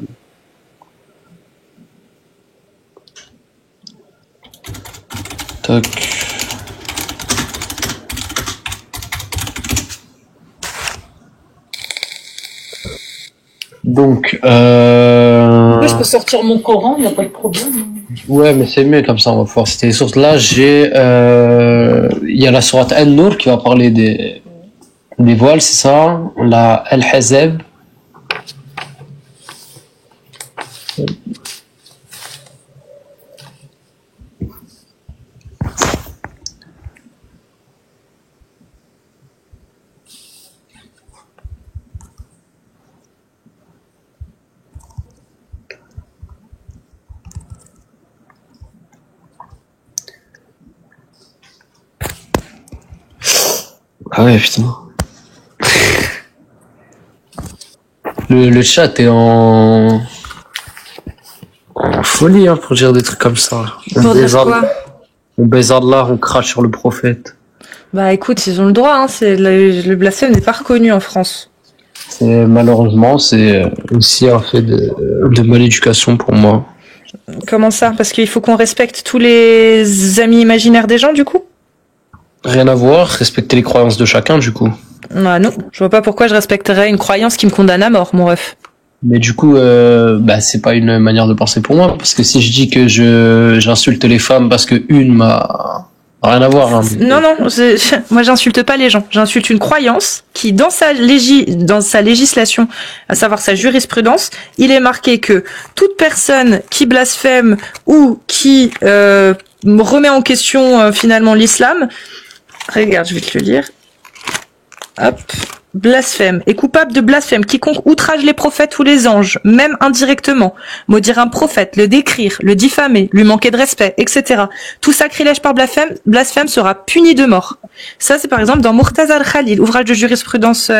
B: Tac.
C: Donc, je peux sortir mon Coran, il n'y a pas de problème.
B: Ouais, mais c'est mieux comme ça, on va pouvoir citer les sources. Là, il y a la sourate An-Nur qui va parler des voiles, c'est ça. La Al-Hazab. Ah ouais, putain. Le chat est en folie hein, pour dire des trucs comme ça.
A: Pour dire quoi?
B: On baise Allah, on crache sur le prophète.
A: Bah écoute, ils ont le droit, hein, le blasphème n'est pas reconnu en France.
B: Malheureusement, c'est aussi un fait de maléducation pour moi.
A: Comment ça? Parce qu'il faut qu'on respecte tous les amis imaginaires des gens, du coup?
B: Rien à voir, respecter les croyances de chacun, du coup.
A: Ah non, je vois pas pourquoi je respecterais une croyance qui me condamne à mort, mon ref.
B: Mais du coup, c'est pas une manière de penser pour moi, parce que si je dis que j'insulte les femmes parce que une m'a rien à voir. Hein.
A: Non, moi j'insulte pas les gens. J'insulte une croyance qui, dans sa législation, à savoir sa jurisprudence, il est marqué que toute personne qui blasphème ou qui remet en question finalement l'islam, regarde, je vais te le lire. Hop. Blasphème est coupable de blasphème quiconque outrage les prophètes ou les anges, même indirectement, maudire un prophète, le décrire, le diffamer, lui manquer de respect, etc. Tout sacrilège par blasphème sera puni de mort. Ça, c'est par exemple dans Murtaza al-Khalil, ouvrage de jurisprudence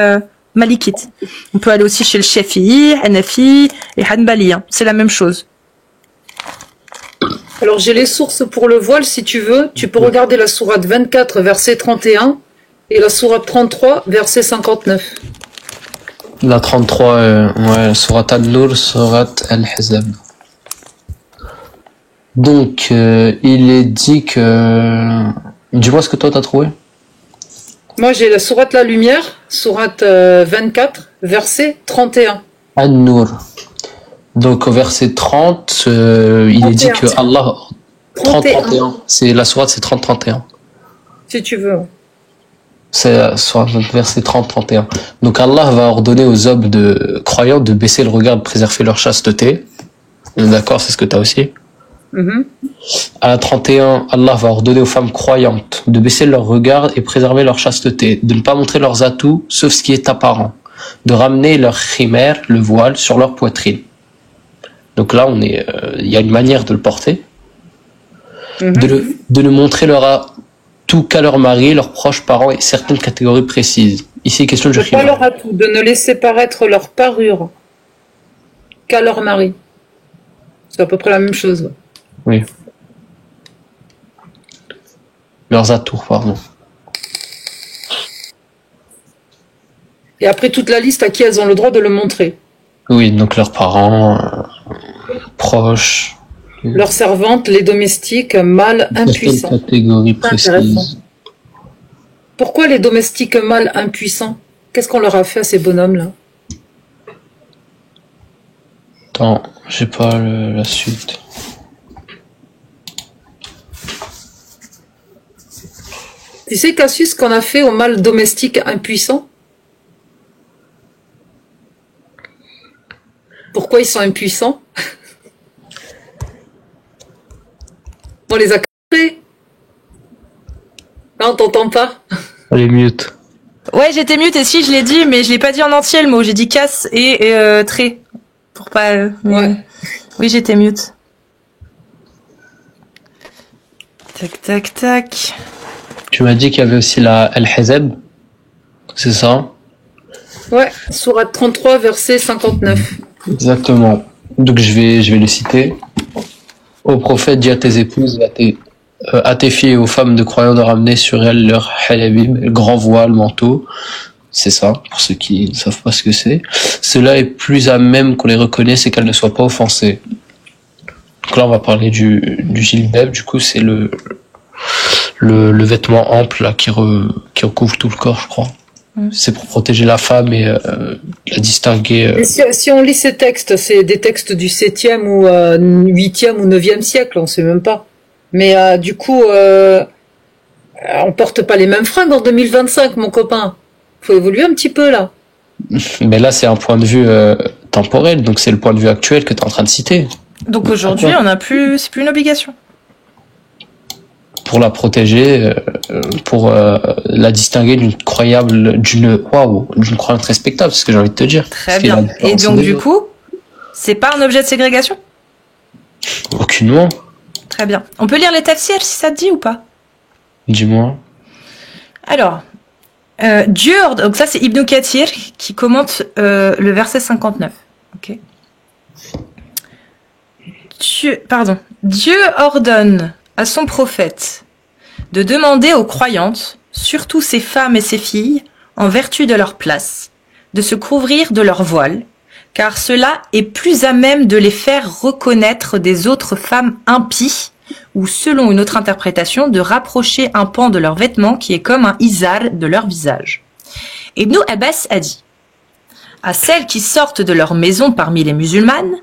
A: malikite. On peut aller aussi chez le Shafi'i, Hanafi et Hanbali. Hein. C'est la même chose.
C: Alors j'ai les sources pour le voile, si tu veux. Tu peux regarder la sourate 24, verset 31. Et la sourate 33, verset 59.
B: La 33, sourate An-Nur, sourate Al-Ahzab. Donc, il est dit que... Dis-moi ce que toi t'as trouvé.
C: Moi j'ai la sourate La Lumière, sourate 24, verset 31.
B: An-Nur. Donc au verset 30, il 31, est dit que Allah... 30-31. C'est la sourate, c'est 30-31.
C: Si tu veux.
B: C'est sur verset 30-31. Donc Allah va ordonner aux hommes croyants de baisser le regard, de préserver leur chasteté. D'accord, c'est ce que tu as aussi. À la 31, Allah va ordonner aux femmes croyantes de baisser leur regard et préserver leur chasteté, de ne pas montrer leurs atouts, sauf ce qui est apparent, de ramener leur khimar, le voile, sur leur poitrine. Donc là, il y a une manière de le porter, de ne montrer leur tout qu'à leur mari, leurs proches parents et certaines catégories précises. Ici, question de
C: pas leur atout, de ne laisser paraître leur parure qu'à leur mari. C'est à peu près la même chose.
B: Oui. Leurs atours, pardon.
C: Et après toute la liste à qui elles ont le droit de le montrer.
B: Oui, donc leurs parents, proches.
C: Leurs servantes, les domestiques, mâles impuissants.
B: Catégorie précise.
C: Pourquoi les domestiques mâles impuissants? Qu'est-ce qu'on leur a fait à ces bonhommes-là?
B: Attends, j'ai pas la suite.
C: Tu sais, Cassius, ce qu'on a fait aux mâles domestiques impuissants? Pourquoi ils sont impuissants? On les a cassés. Là, on t'entend pas.
B: Elle est mute.
A: Ouais, j'étais mute et si je l'ai dit, mais je l'ai pas dit en entier le mot. J'ai dit casse et trait. Pour pas.
C: Ouais.
A: Oui, j'étais mute. Tac, tac, tac.
B: Tu m'as dit qu'il y avait aussi la Al-Ahzab. C'est ça?
C: Ouais, sourate 33, verset 59.
B: Exactement. Donc je vais le citer. Au prophète, dis à tes épouses, à tes filles et aux femmes de croyants de ramener sur elles leur halabib, grand voile, manteau. C'est ça, pour ceux qui ne savent pas ce que c'est. Cela est plus à même qu'on les reconnaisse et qu'elles ne soient pas offensées. Donc là, on va parler du jilbab. Du coup, c'est le vêtement ample là, qui recouvre tout le corps, je crois. C'est pour protéger la femme et la distinguer.
C: Et si on lit ces textes, c'est des textes du 7e ou 8e ou 9e siècle, on sait même pas. Mais du coup, on porte pas les mêmes fringues en 2025, mon copain. Faut évoluer un petit peu là.
B: Mais là, c'est un point de vue temporel, donc c'est le point de vue actuel que tu es en train de citer.
A: Donc aujourd'hui, c'est plus une obligation.
B: Pour la protéger, pour la distinguer d'une croyance respectable, c'est ce que j'ai envie de te dire.
A: Très bien. Et donc du coup, c'est pas un objet de ségrégation?
B: Aucunement.
A: Très bien. On peut lire les tafsirs si ça te dit ou pas?
B: Dis-moi.
A: Alors, Dieu ordonne, donc ça c'est Ibn Kathir qui commente le verset 59. Ok. Dieu ordonne à son prophète de demander aux croyantes, surtout ses femmes et ses filles, en vertu de leur place, de se couvrir de leur voile, car cela est plus à même de les faire reconnaître des autres femmes impies, ou selon une autre interprétation, de rapprocher un pan de leurs vêtements qui est comme un izar de leur visage. Ibn Abbas a dit, à celles qui sortent de leur maison parmi les musulmanes,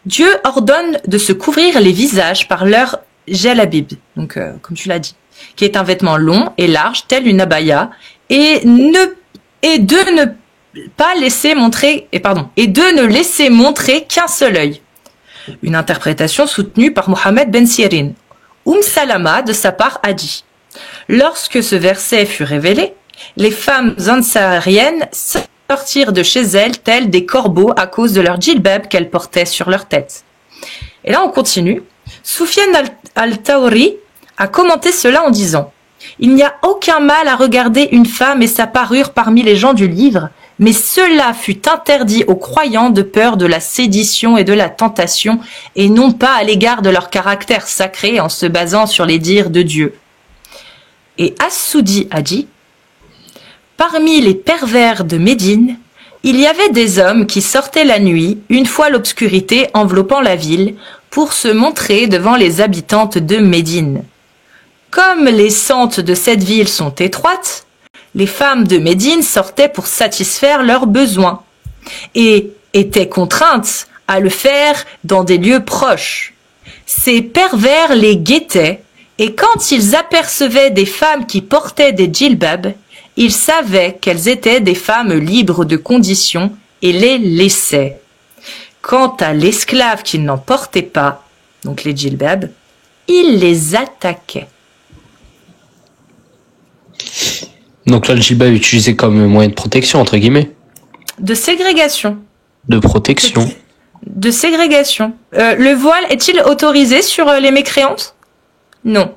A: Dieu ordonne de se couvrir les visages par leur jalabib, donc comme tu l'as dit, qui est un vêtement long et large, tel une abaya, et de ne laisser montrer qu'un seul œil. Une interprétation soutenue par Mohammed ben Sirin. Salama, de sa part, a dit, lorsque ce verset fut révélé, les femmes ansariennes sortirent de chez elles telles des corbeaux à cause de leur djilbab qu'elles portaient sur leur tête. Et là, on continue. Soufiane al-Tawri a commenté cela en disant, il n'y a aucun mal à regarder une femme et sa parure parmi les gens du livre, mais cela fut interdit aux croyants de peur de la sédition et de la tentation, et non pas à l'égard de leur caractère sacré en se basant sur les dires de Dieu. Et As-Soudi a dit, parmi les pervers de Médine, il y avait des hommes qui sortaient la nuit, une fois l'obscurité enveloppant la ville, pour se montrer devant les habitantes de Médine. Comme les sentes de cette ville sont étroites, les femmes de Médine sortaient pour satisfaire leurs besoins et étaient contraintes à le faire dans des lieux proches. Ces pervers les guettaient et quand ils apercevaient des femmes qui portaient des djilbabs, ils savaient qu'elles étaient des femmes libres de condition et les laissaient. Quant à l'esclave qui n'en portait pas, donc les djilbabs, ils les attaquaient.
B: Donc là, le djilbab est utilisé comme moyen de protection, entre guillemets.
A: De ségrégation.
B: De protection.
A: De ségrégation. Le voile est-il autorisé sur les mécréantes? Non.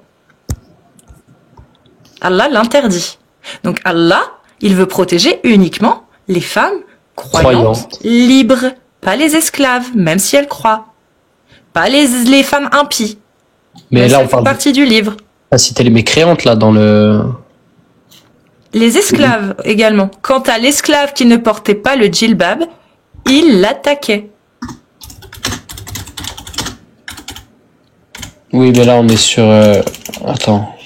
A: Allah l'interdit. Donc Allah, il veut protéger uniquement les femmes croyantes, libres, pas les esclaves, même si elles croient. Pas les femmes impies.
B: Mais là, on
A: parle partie du livre.
B: Ah, c'était les mécréantes, là, dans le...
A: Les esclaves également. Quant à l'esclave qui ne portait pas le djilbab, il l'attaquait.
B: Oui, mais là, on est sur... Attends.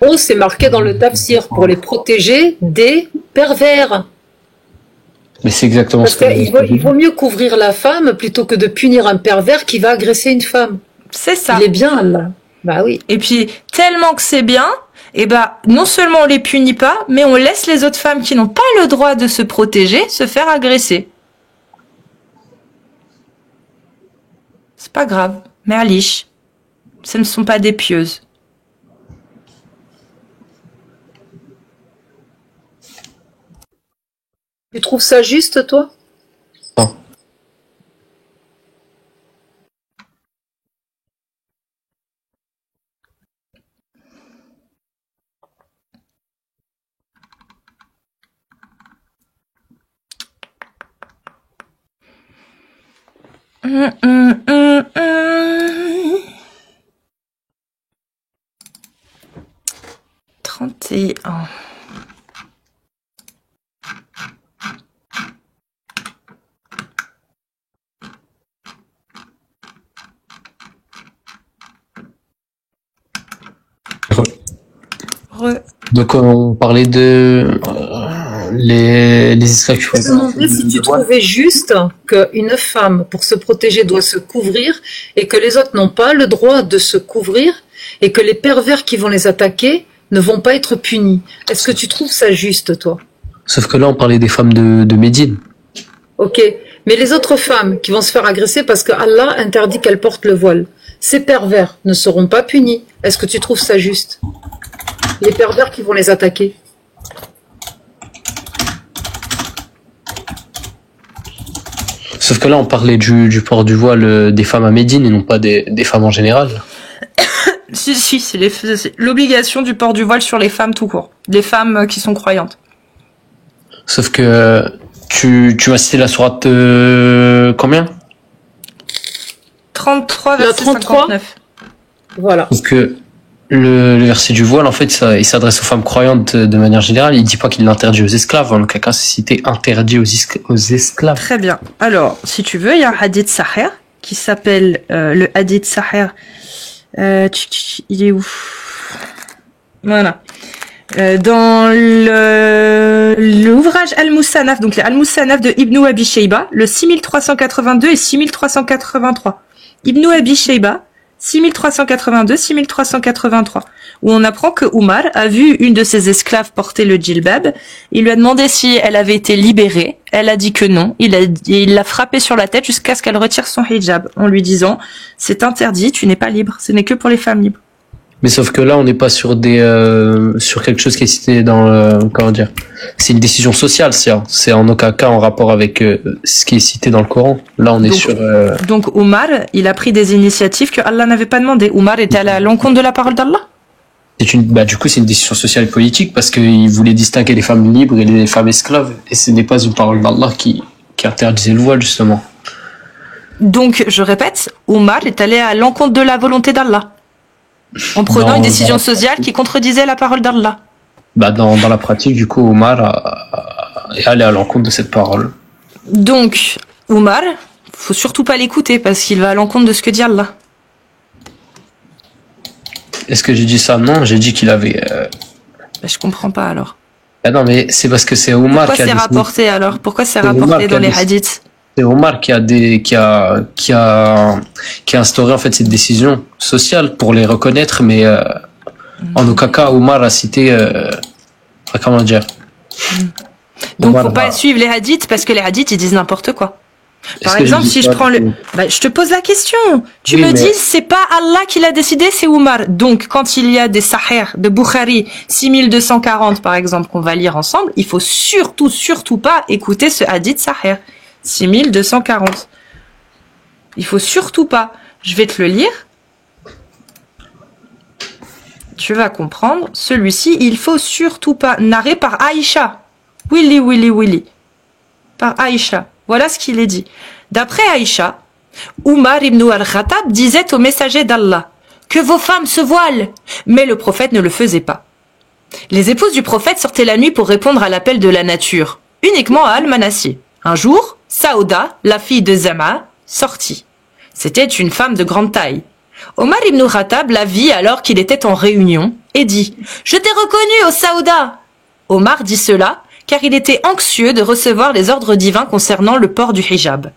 C: Oh, c'est marqué dans le tafsir pour les protéger des pervers.
B: Mais c'est exactement
C: Parce qu'il vaut mieux couvrir la femme plutôt que de punir un pervers qui va agresser une femme.
A: C'est ça.
C: Il est bien, Allah. Bah oui.
A: Et puis, tellement que c'est bien, eh ben, non seulement on les punit pas, mais on laisse les autres femmes qui n'ont pas le droit de se protéger se faire agresser. C'est pas grave, mais Alice, ce ne sont pas des pieuses.
C: Tu trouves ça juste, toi?
B: Non.
A: Hum. 31.
B: Donc on parlait de les esclaves.
C: Je me demandais si tu trouvais juste qu'une femme, pour se protéger, doit se couvrir et que les autres n'ont pas le droit de se couvrir et que les pervers qui vont les attaquer ne vont pas être punis. Est-ce que tu trouves ça juste, toi?
B: Sauf que là, on parlait des femmes de Médine.
C: Ok, mais les autres femmes qui vont se faire agresser parce que Allah interdit qu'elles portent le voile, ces pervers ne seront pas punis. Est-ce que tu trouves ça juste? Les pervers qui vont les attaquer.
B: Sauf que là, on parlait du port du voile des femmes à Médine et non pas des femmes en général.
A: Si, c'est l'obligation du port du voile sur les femmes tout court. Les femmes qui sont croyantes.
B: Sauf que tu m'as cité la sourate combien?
A: 33,
C: La
A: verset
C: 33.
A: 59.
C: Voilà.
B: Parce que le verset du voile, en fait, il s'adresse aux femmes croyantes de manière générale. Il dit pas qu'il l'interdit aux esclaves. En aucun cas, c'est cité interdit aux esclaves.
A: Très bien. Alors, si tu veux, il y a un hadith sahih qui s'appelle le hadith sahih. Il est où? Voilà. Dans l'ouvrage Al-Musanaf, donc le Al-Musanaf de Ibn Abi Shayba, le 6382 et 6383. Ibn Abi Shayba, 6382, 6383, où on apprend que Oumar a vu une de ses esclaves porter le djilbab. Il lui a demandé si elle avait été libérée. Elle a dit que non. Il l'a frappée sur la tête jusqu'à ce qu'elle retire son hijab, en lui disant « C'est interdit, tu n'es pas libre. Ce n'est que pour les femmes libres. »
B: Mais sauf que là, on n'est pas sur sur quelque chose qui est cité comment dire, c'est une décision sociale, c'est en aucun cas en rapport avec ce qui est cité dans le Coran. Là, on est
A: Donc Oumar, il a pris des initiatives que Allah n'avait pas demandé. Oumar était allé à l'encontre de la parole d'Allah.
B: Du coup, c'est une décision sociale et politique parce qu'il voulait distinguer les femmes libres et les femmes esclaves, et ce n'est pas une parole d'Allah qui interdisait le voile, justement.
A: Donc, je répète, Oumar est allé à l'encontre de la volonté d'Allah. En prenant une décision sociale qui contredisait la parole d'Allah.
B: Dans la pratique, du coup, Omar est allé à l'encontre de cette parole.
A: Donc, Omar, faut surtout pas l'écouter parce qu'il va à l'encontre de ce que dit Allah.
B: Est-ce que j'ai dit ça? Non, j'ai dit qu'il avait...
A: Je comprends pas alors.
B: Non, mais c'est parce que c'est Omar
A: qui a... Pourquoi c'est rapporté alors? Pourquoi c'est rapporté dans les hadiths?
B: C'est Omar qui a instauré en fait cette décision sociale pour les reconnaître, mais en aucun cas Omar a cité comment dire.
A: Donc Omar, faut pas suivre les hadiths parce que les hadiths ils disent n'importe quoi. Par exemple, si je prends je te pose la question. Tu me dis c'est pas Allah qui l'a décidé, c'est Omar. Donc quand il y a des sahih de Bukhari 6240 par exemple qu'on va lire ensemble, il faut surtout pas écouter ce hadith sahih. 6240. Il faut surtout pas. Je vais te le lire. Tu vas comprendre. Celui-ci, il faut surtout pas. Narré par Aïcha. Willy. Par Aïcha. Voilà ce qu'il est dit. D'après Aïcha, Oumar ibn al-Khattab disait au messager d'Allah que vos femmes se voilent. Mais le prophète ne le faisait pas. Les épouses du prophète sortaient la nuit pour répondre à l'appel de la nature. Uniquement à Al-Manassi. Un jour, Saouda, la fille de Zama, sortit. C'était une femme de grande taille. Omar ibn Khattab la vit alors qu'il était en réunion et dit « Je t'ai reconnu, ô Saouda !» Omar dit cela car il était anxieux de recevoir les ordres divins concernant le port du hijab.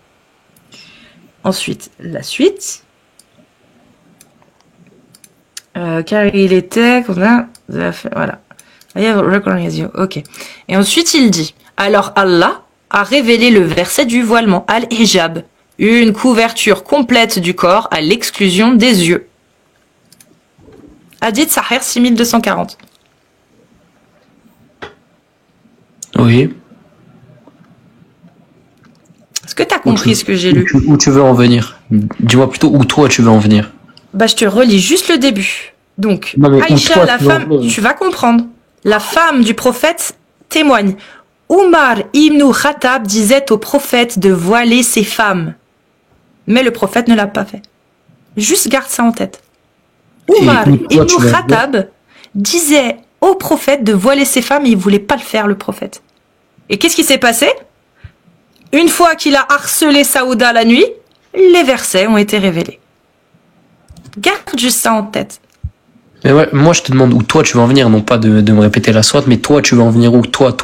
A: Ensuite, la suite. Car il était... Voilà. Ok. Et ensuite, il dit « Alors Allah a révélé le verset du voilement, al-hijab, une couverture complète du corps à l'exclusion des yeux. » Hadith Sahih 6240.
B: Oui.
A: Est-ce que tu as compris ce que j'ai lu?
B: Où tu veux en venir? Dis-moi plutôt où toi tu veux en venir.
A: Je te relis juste le début. Donc,
B: non,
A: Aïcha, la femme, tu vas comprendre. La femme du prophète témoigne. Oumar ibn Khattab disait au prophète de voiler ses femmes. Mais le prophète ne l'a pas fait. Juste garde ça en tête. Oumar ibn Khattab disait au prophète de voiler ses femmes et il voulait pas le faire, le prophète. Et qu'est-ce qui s'est passé? Une fois qu'il a harcelé Saouda la nuit, les versets ont été révélés. Garde juste ça en tête.
B: Mais ouais, moi je te demande où toi tu veux en venir, non pas de me répéter la sourate, mais toi tu veux en venir où? Toi.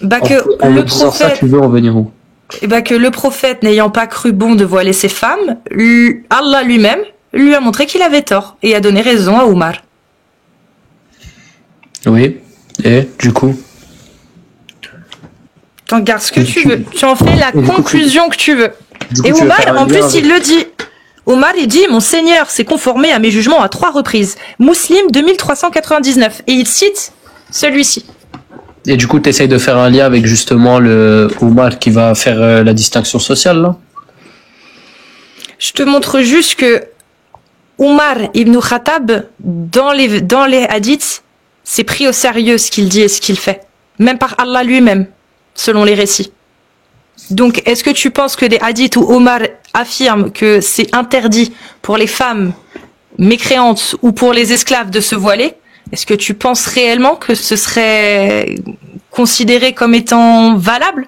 A: Le prophète,
B: ça, tu veux en venir où?
A: Que le prophète n'ayant pas cru bon de voiler ses femmes, Allah lui-même lui a montré qu'il avait tort et a donné raison à Oumar.
B: Oui, et du coup
A: t'en gardes ce que tu veux. Tu en fais la conclusion que tu veux. Et Oumar, en plus, il le dit. Oumar, il dit, mon Seigneur s'est conformé à mes jugements à 3 reprises. Muslim 2399. Et il cite celui-ci.
B: Et du coup, tu essayes de faire un lien avec justement le Oumar qui va faire la distinction sociale, là?
A: Je te montre juste que Omar ibn Khattab, dans les hadiths, c'est pris au sérieux ce qu'il dit et ce qu'il fait. Même par Allah lui-même, selon les récits. Donc, est-ce que tu penses que des hadiths où Omar affirme que c'est interdit pour les femmes mécréantes ou pour les esclaves de se voiler, est-ce que tu penses réellement que ce serait considéré comme étant valable?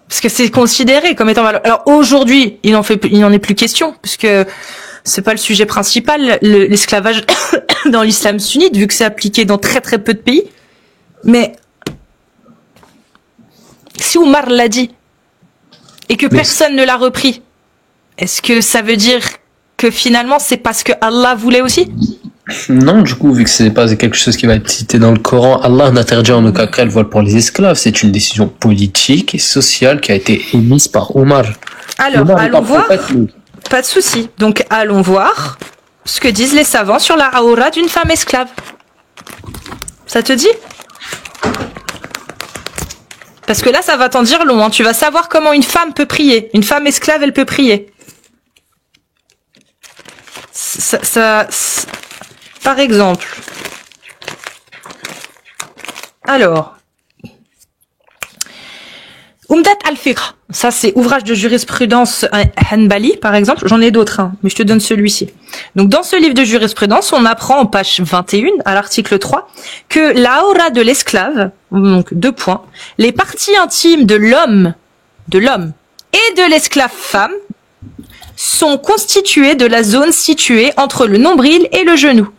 A: Parce que c'est considéré comme étant valable. Alors aujourd'hui, il n'en est plus question, puisque c'est pas le sujet principal, l'esclavage dans l'islam sunnite, vu que c'est appliqué dans très très peu de pays. Mais si Omar l'a dit et que personne ne l'a repris, est-ce que ça veut dire que finalement c'est parce que Allah voulait aussi?
B: Non, du coup, vu que c'est pas quelque chose qui va être cité dans le Coran, Allah n'interdit en aucun cas le voile pour les esclaves. C'est une décision politique et sociale qui a été émise par Omar.
A: Alors,
B: Omar
A: allons voir. Pas de souci. Donc, allons voir ce que disent les savants sur la aura d'une femme esclave. Ça te dit? Parce que là, ça va t'en dire long. Hein. Tu vas savoir comment une femme peut prier. Une femme esclave, elle peut prier. Par exemple. Alors. Umdat al-Fiqh. Ça, c'est ouvrage de jurisprudence Hanbali, par exemple. J'en ai d'autres, hein, mais je te donne celui-ci. Donc, dans ce livre de jurisprudence, on apprend en page 21, à l'article 3, que l'aura de l'esclave, donc 2 points, les parties intimes de l'homme et de l'esclave femme sont constituées de la zone située entre le nombril et le genou.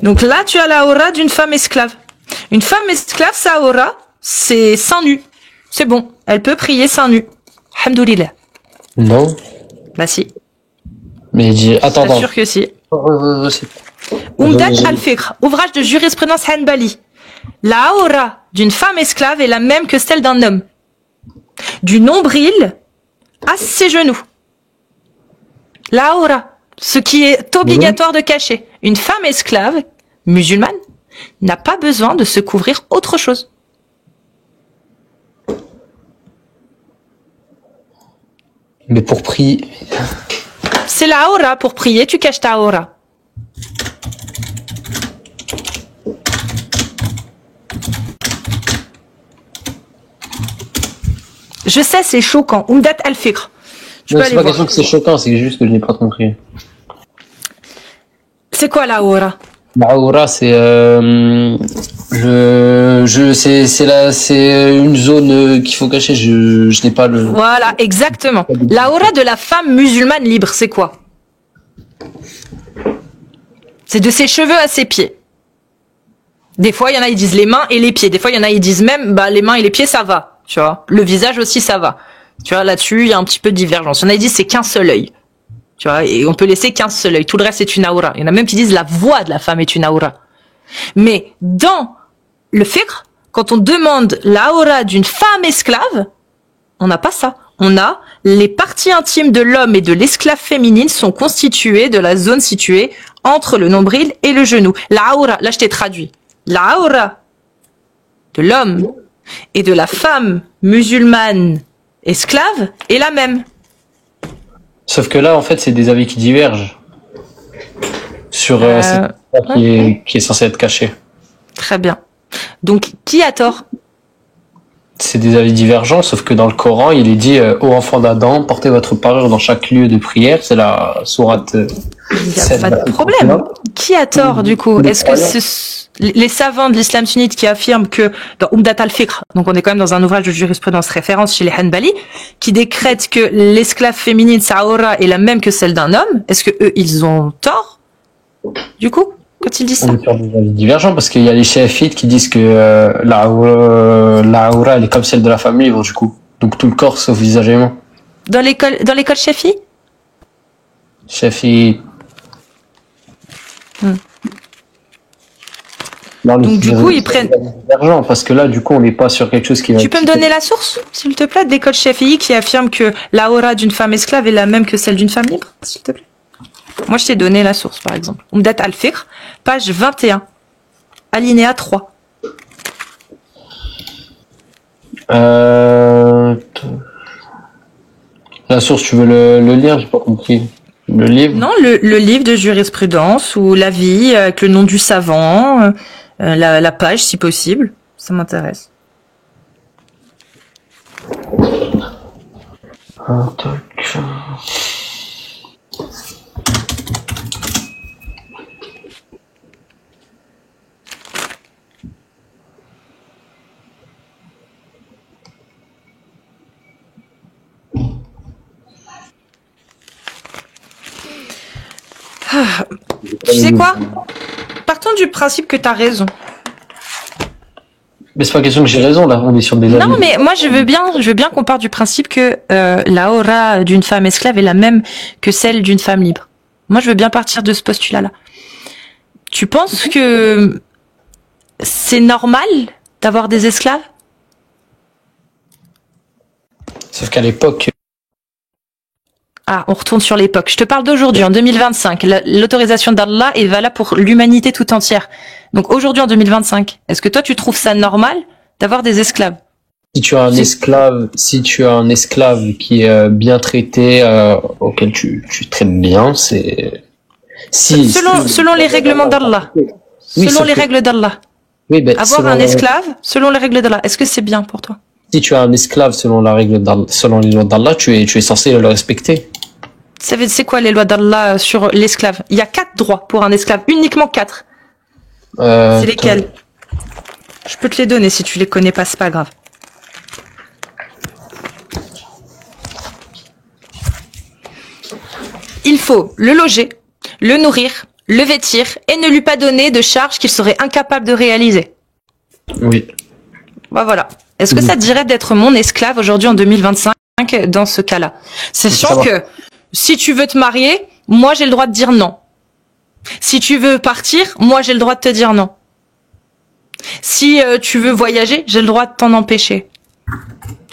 A: Donc là, tu as la aura d'une femme esclave. Une femme esclave, sa aura, c'est seins nus. C'est bon, elle peut prier seins nus. Alhamdoulilah.
B: Non.
A: Bah si.
B: Mais attends.
A: Bien sûr que si. Umdat al-Fiqh, ouvrage de jurisprudence Hanbali. La aura d'une femme esclave est la même que celle d'un homme. Du nombril à ses genoux. La aura, ce qui est obligatoire de cacher. Une femme esclave, musulmane, n'a pas besoin de se couvrir autre chose.
B: Mais pour prier...
A: C'est la aura, pour prier, tu caches ta aura. Je sais, c'est choquant. Umdat al-Fiqh.
B: C'est pas question que c'est choquant, c'est juste que je n'ai pas compris.
A: C'est quoi la aura?
B: La aura, c'est c'est une zone qu'il faut cacher. Je n'ai pas le.
A: Voilà, exactement. La aura de la femme musulmane libre, c'est quoi? C'est de ses cheveux à ses pieds. Des fois, il y en a, ils disent les mains et les pieds. Des fois, il y en a, ils disent même, les mains et les pieds, ça va. Tu vois. Le visage aussi, ça va. Tu vois, là-dessus, il y a un petit peu de divergence. Il y en a, ils disent c'est qu'un seul œil. Tu vois, et on peut laisser qu'un seul œil. Tout le reste est une aura. Il y en a même qui disent la voix de la femme est une aura. Mais dans le fiqh, quand on demande la aura d'une femme esclave, on n'a pas ça. On a les parties intimes de l'homme et de l'esclave féminine sont constituées de la zone située entre le nombril et le genou. La aura, là je t'ai traduit. La aura de l'homme et de la femme musulmane esclave est la même.
B: Sauf que là, en fait, c'est des avis qui divergent sur qui est censé être caché.
A: Très bien. Donc, qui a tort?
B: C'est des avis divergents, sauf que dans le Coran, il est dit ô enfants d'Adam, portez votre parure dans chaque lieu de prière. C'est la sourate.
A: Il n'y a pas de problème. Qui a tort, du coup? Est-ce que les savants de l'islam sunnite qui affirment que dans Umdat al-Fiqh, donc on est quand même dans un ouvrage de jurisprudence référence chez les Hanbali, qui décrète que l'esclave féminine, sa aura, est la même que celle d'un homme, est-ce que eux, ils ont tort? Du coup, quand ils disent ça?
B: On est sur des avis divergents parce qu'il y a les chafites qui disent que la aura, elle est comme celle de la femme libre, du coup. Donc tout le corps sauf visage et mains.
A: Dans l'école Shafi?
B: Shafi.
A: Donc du coup, ils prennent...
B: Divergents parce que là, du coup, on n'est pas sur quelque chose qui va...
A: Tu peux me donner la source, s'il te plaît, de l'école Shafi'i qui affirme que la aura d'une femme esclave est la même que celle d'une femme libre, s'il te plaît? Moi, je t'ai donné la source, par exemple. Umdat al-Fiqh, page 21, alinéa 3.
B: La source, tu veux le lire? J'ai pas compris. Le livre?
A: Non, le livre de jurisprudence ou l'avis avec le nom du savant, la page si possible. Ça m'intéresse. Tu sais quoi? Partons du principe que t'as raison.
B: Mais c'est pas question que j'ai raison, là. On est sur des avis.
A: Non, mais moi, je veux bien qu'on parte du principe que la aura d'une femme esclave est la même que celle d'une femme libre. Moi, je veux bien partir de ce postulat-là. Tu penses que c'est normal d'avoir des esclaves?
B: Sauf qu'à l'époque...
A: Ah, on retourne sur l'époque. Je te parle d'aujourd'hui, en 2025. L'autorisation d'Allah est valable pour l'humanité tout entière. Donc aujourd'hui, en 2025, est-ce que toi, tu trouves ça normal d'avoir des esclaves?
B: Si tu as un esclave qui est bien traité, auquel tu traites bien, c'est...
A: Selon les règlements d'Allah.
B: Oui,
A: selon les règles d'Allah.
B: Oui, ben,
A: avoir un esclave, selon les règles d'Allah. Est-ce que c'est bien pour toi?
B: Si tu as un esclave selon les lois d'Allah, tu es censé le respecter.
A: C'est quoi les lois d'Allah sur l'esclave? Il y a 4 droits pour un esclave, uniquement 4. C'est lesquels? Je peux te les donner si tu les connais pas, c'est pas grave. Il faut le loger, le nourrir, le vêtir et ne lui pas donner de charges qu'il serait incapable de réaliser.
B: Oui.
A: Bah voilà. Est-ce que ça te dirait d'être mon esclave aujourd'hui en 2025 dans ce cas-là? Sachant que si tu veux te marier, moi j'ai le droit de dire non. Si tu veux partir, moi j'ai le droit de te dire non. Si tu veux voyager, j'ai le droit de t'en empêcher.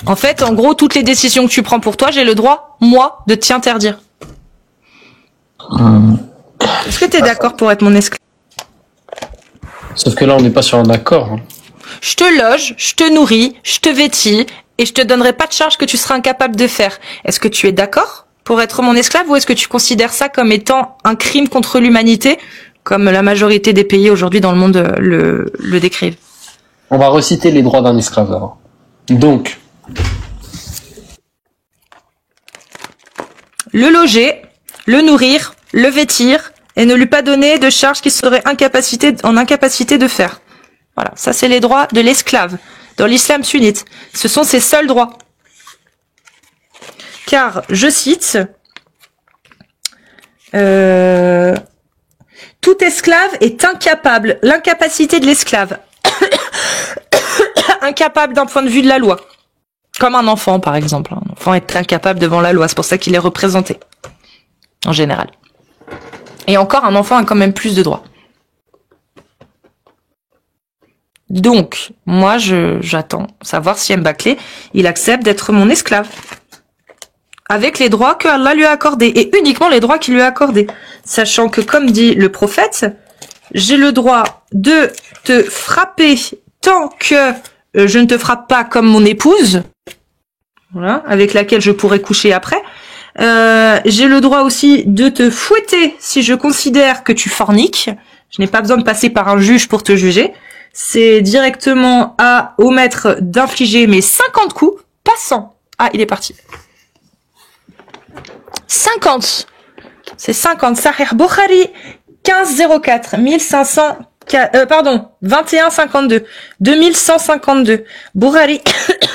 A: En fait, en gros, toutes les décisions que tu prends pour toi, j'ai le droit, moi, de t'y interdire. Est-ce que tu es d'accord pour être mon esclave?
B: Sauf que là, on n'est pas sur un accord. Hein.
A: Je te loge, je te nourris, je te vêtis, et je te donnerai pas de charge que tu seras incapable de faire. Est-ce que tu es d'accord pour être mon esclave, ou est-ce que tu considères ça comme étant un crime contre l'humanité, comme la majorité des pays aujourd'hui dans le monde le décrivent?
B: On va reciter les droits d'un esclave alors. Donc,
A: le loger, le nourrir, le vêtir, et ne lui pas donner de charge qu'il serait en incapacité de faire. Voilà, ça c'est les droits de l'esclave dans l'islam sunnite. Ce sont ses seuls droits. Car, je cite, tout esclave est incapable, l'incapacité de l'esclave, incapable d'un point de vue de la loi. Comme un enfant, par exemple. Un enfant est incapable devant la loi, c'est pour ça qu'il est représenté, en général. Et encore, un enfant a quand même plus de droits. Donc, moi, j'attends savoir si Mbaklé, il accepte d'être mon esclave. Avec les droits que Allah lui a accordés. Et uniquement les droits qu'il lui a accordés. Sachant que, comme dit le prophète, j'ai le droit de te frapper tant que je ne te frappe pas comme mon épouse. Voilà, avec laquelle je pourrais coucher après. J'ai le droit aussi de te fouetter si je considère que tu forniques. Je n'ai pas besoin de passer par un juge pour te juger. C'est directement au maître d'infliger mes 50 coups, pas 100. Ah, il est parti. 50. C'est 50. Sahih Bukhari 1504 1500 2152 2152 Bukhari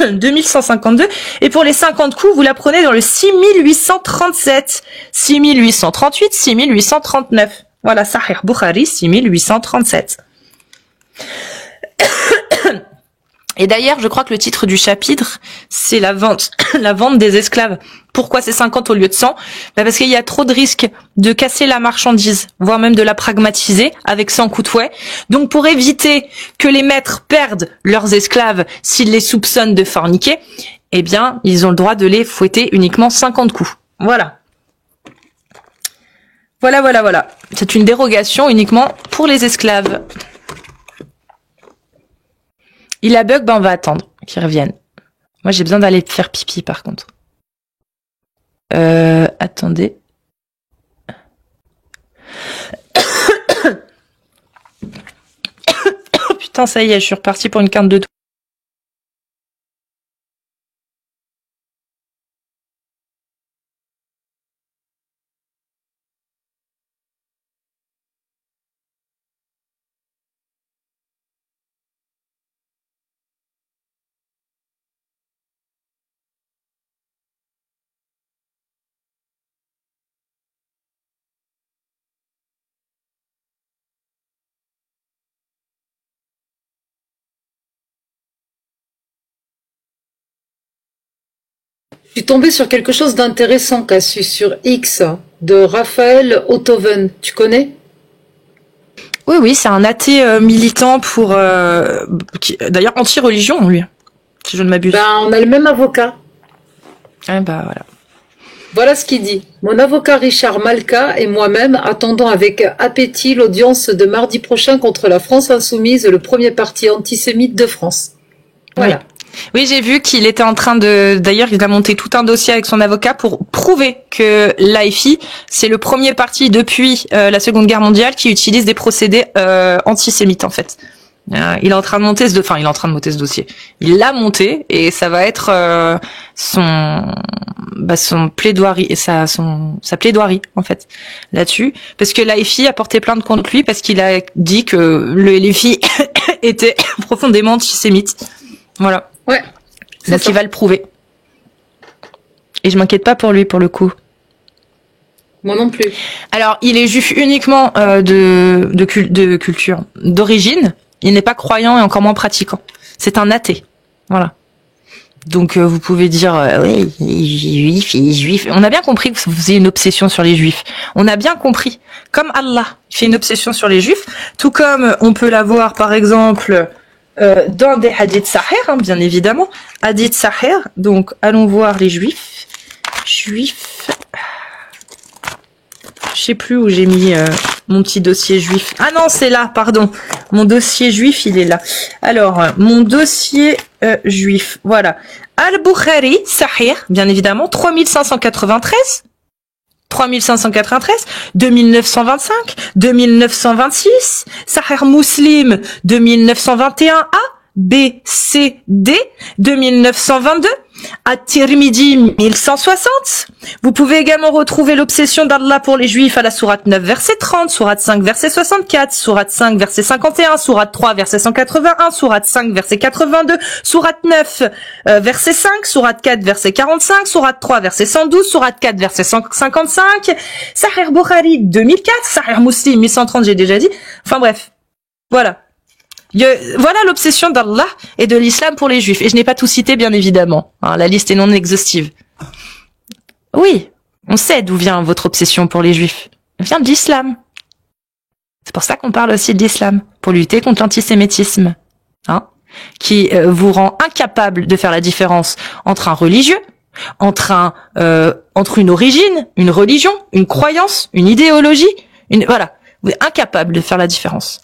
A: 2152 et pour les 50 coups vous la prenez dans le 6837 6838 6839. Voilà, Sahih Bukhari 6837. Et d'ailleurs, je crois que le titre du chapitre, c'est la vente des esclaves. Pourquoi c'est 50 au lieu de 100? Parce qu'il y a trop de risques de casser la marchandise, voire même de la pragmatiser avec 100 coups de fouet. Donc pour éviter que les maîtres perdent leurs esclaves s'ils les soupçonnent de forniquer, eh bien, ils ont le droit de les fouetter uniquement 50 coups. Voilà. Voilà. C'est une dérogation uniquement pour les esclaves. Il a bug, on va attendre qu'il revienne. Moi, j'ai besoin d'aller faire pipi, par contre. Attendez. Putain, ça y est, je suis repartie pour une quinte de tout.
C: Je suis tombée sur quelque chose d'intéressant, Cassius, sur X, de Raphaël Othoven. Tu connais?
A: Oui, c'est un athée militant pour... d'ailleurs, anti-religion, lui, si je ne m'abuse.
C: Ben, on a le même avocat.
A: Ah bah voilà.
C: Voilà ce qu'il dit. Mon avocat Richard Malka et moi-même attendons avec appétit l'audience de mardi prochain contre la France Insoumise, le premier parti antisémite de France. Voilà.
A: Oui, j'ai vu qu'il était en train de... D'ailleurs, il a monté tout un dossier avec son avocat pour prouver que l'AFI, c'est le premier parti depuis la Seconde Guerre mondiale qui utilise des procédés antisémites, en fait. Il est en train de monter ce dossier. Il l'a monté et ça va être son plaidoirie et sa plaidoirie en fait là-dessus, parce que l'AFI a porté plainte contre lui parce qu'il a dit que le LFI était profondément antisémite. Voilà.
C: Ouais.
A: Donc il va le prouver. Et je m'inquiète pas pour lui pour le coup.
C: Moi non plus.
A: Alors, il est juif uniquement de culture, d'origine. Il n'est pas croyant et encore moins pratiquant. C'est un athée. Voilà. Donc, vous pouvez dire, oui, il est juif. On a bien compris que vous faisiez une obsession sur les juifs. On a bien compris. Comme Allah fait une obsession sur les juifs, tout comme on peut l'avoir, par exemple, dans des hadiths sahih, hein, bien évidemment. Hadith sahih. Donc, allons voir les juifs. Juifs. Je sais plus où j'ai mis mon petit dossier juif. Ah non, c'est là, pardon. Mon dossier juif, il est là. Alors, mon dossier juif, voilà. Al-Bukhari, Sahih, bien évidemment, 3593. 3593, 2925, 2926, Sahih Muslim, 2921A, B, C, D, 2922, At-Tirmidhi 1160. Vous pouvez également retrouver l'obsession d'Allah pour les Juifs à la sourate 9 verset 30, sourate 5 verset 64, sourate 5 verset 51, sourate 3 verset 181, sourate 5 verset 82, sourate 9 verset 5, sourate 4 verset 45, sourate 3 verset 112, sourate 4 verset 155, Sahih Bukhari 2004, Sahih Muslim 1130, j'ai déjà dit. Enfin bref, voilà. Voilà l'obsession d'Allah et de l'islam pour les juifs. Et je n'ai pas tout cité, bien évidemment. Hein, la liste est non exhaustive. Oui, on sait d'où vient votre obsession pour les juifs. Elle vient de l'islam. C'est pour ça qu'on parle aussi de l'islam. Pour lutter contre l'antisémitisme. Hein, qui vous rend incapable de faire la différence entre un religieux, entre une origine, une religion, une croyance, une idéologie. Voilà. Vous êtes incapable de faire la différence.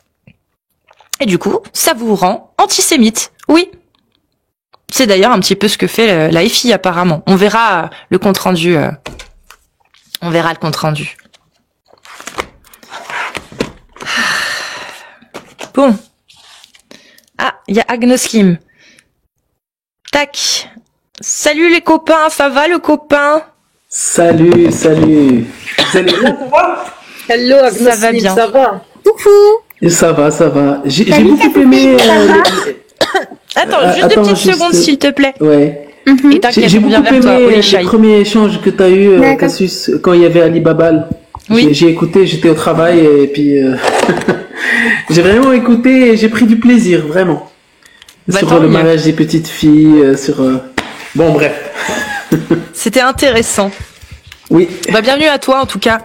A: Et du coup, ça vous rend antisémite. Oui. C'est d'ailleurs un petit peu ce que fait la FI apparemment. On verra le compte rendu. On verra le compte rendu. Bon. Ah, il y a Agnoslim. Tac. Salut les copains, ça va le copain?
D: Salut. Vous allez bien, ça va?
C: Hello Agnoslim,
A: ça va bien.
C: Ça va?
A: Coucou.
D: Ça va. J'ai beaucoup aimé...
A: Attends, juste 2 petites secondes, s'il te plaît.
D: Ouais.
A: Et t'inquiète,
D: J'ai
A: on vient
D: beaucoup
A: vers toi,
D: aimé
A: Olishai.
D: le premier échange que tu as eu, Cassius, quand il y avait Ali Babal.
A: Oui.
D: J'ai écouté, j'étais au travail et puis j'ai vraiment écouté et j'ai pris du plaisir, vraiment.
A: Bah,
D: sur
A: tant
D: le
A: mieux.
D: mariage des petites filles, sur... Bon, bref.
A: C'était intéressant.
D: Oui.
A: Bah, bienvenue à toi, en tout cas.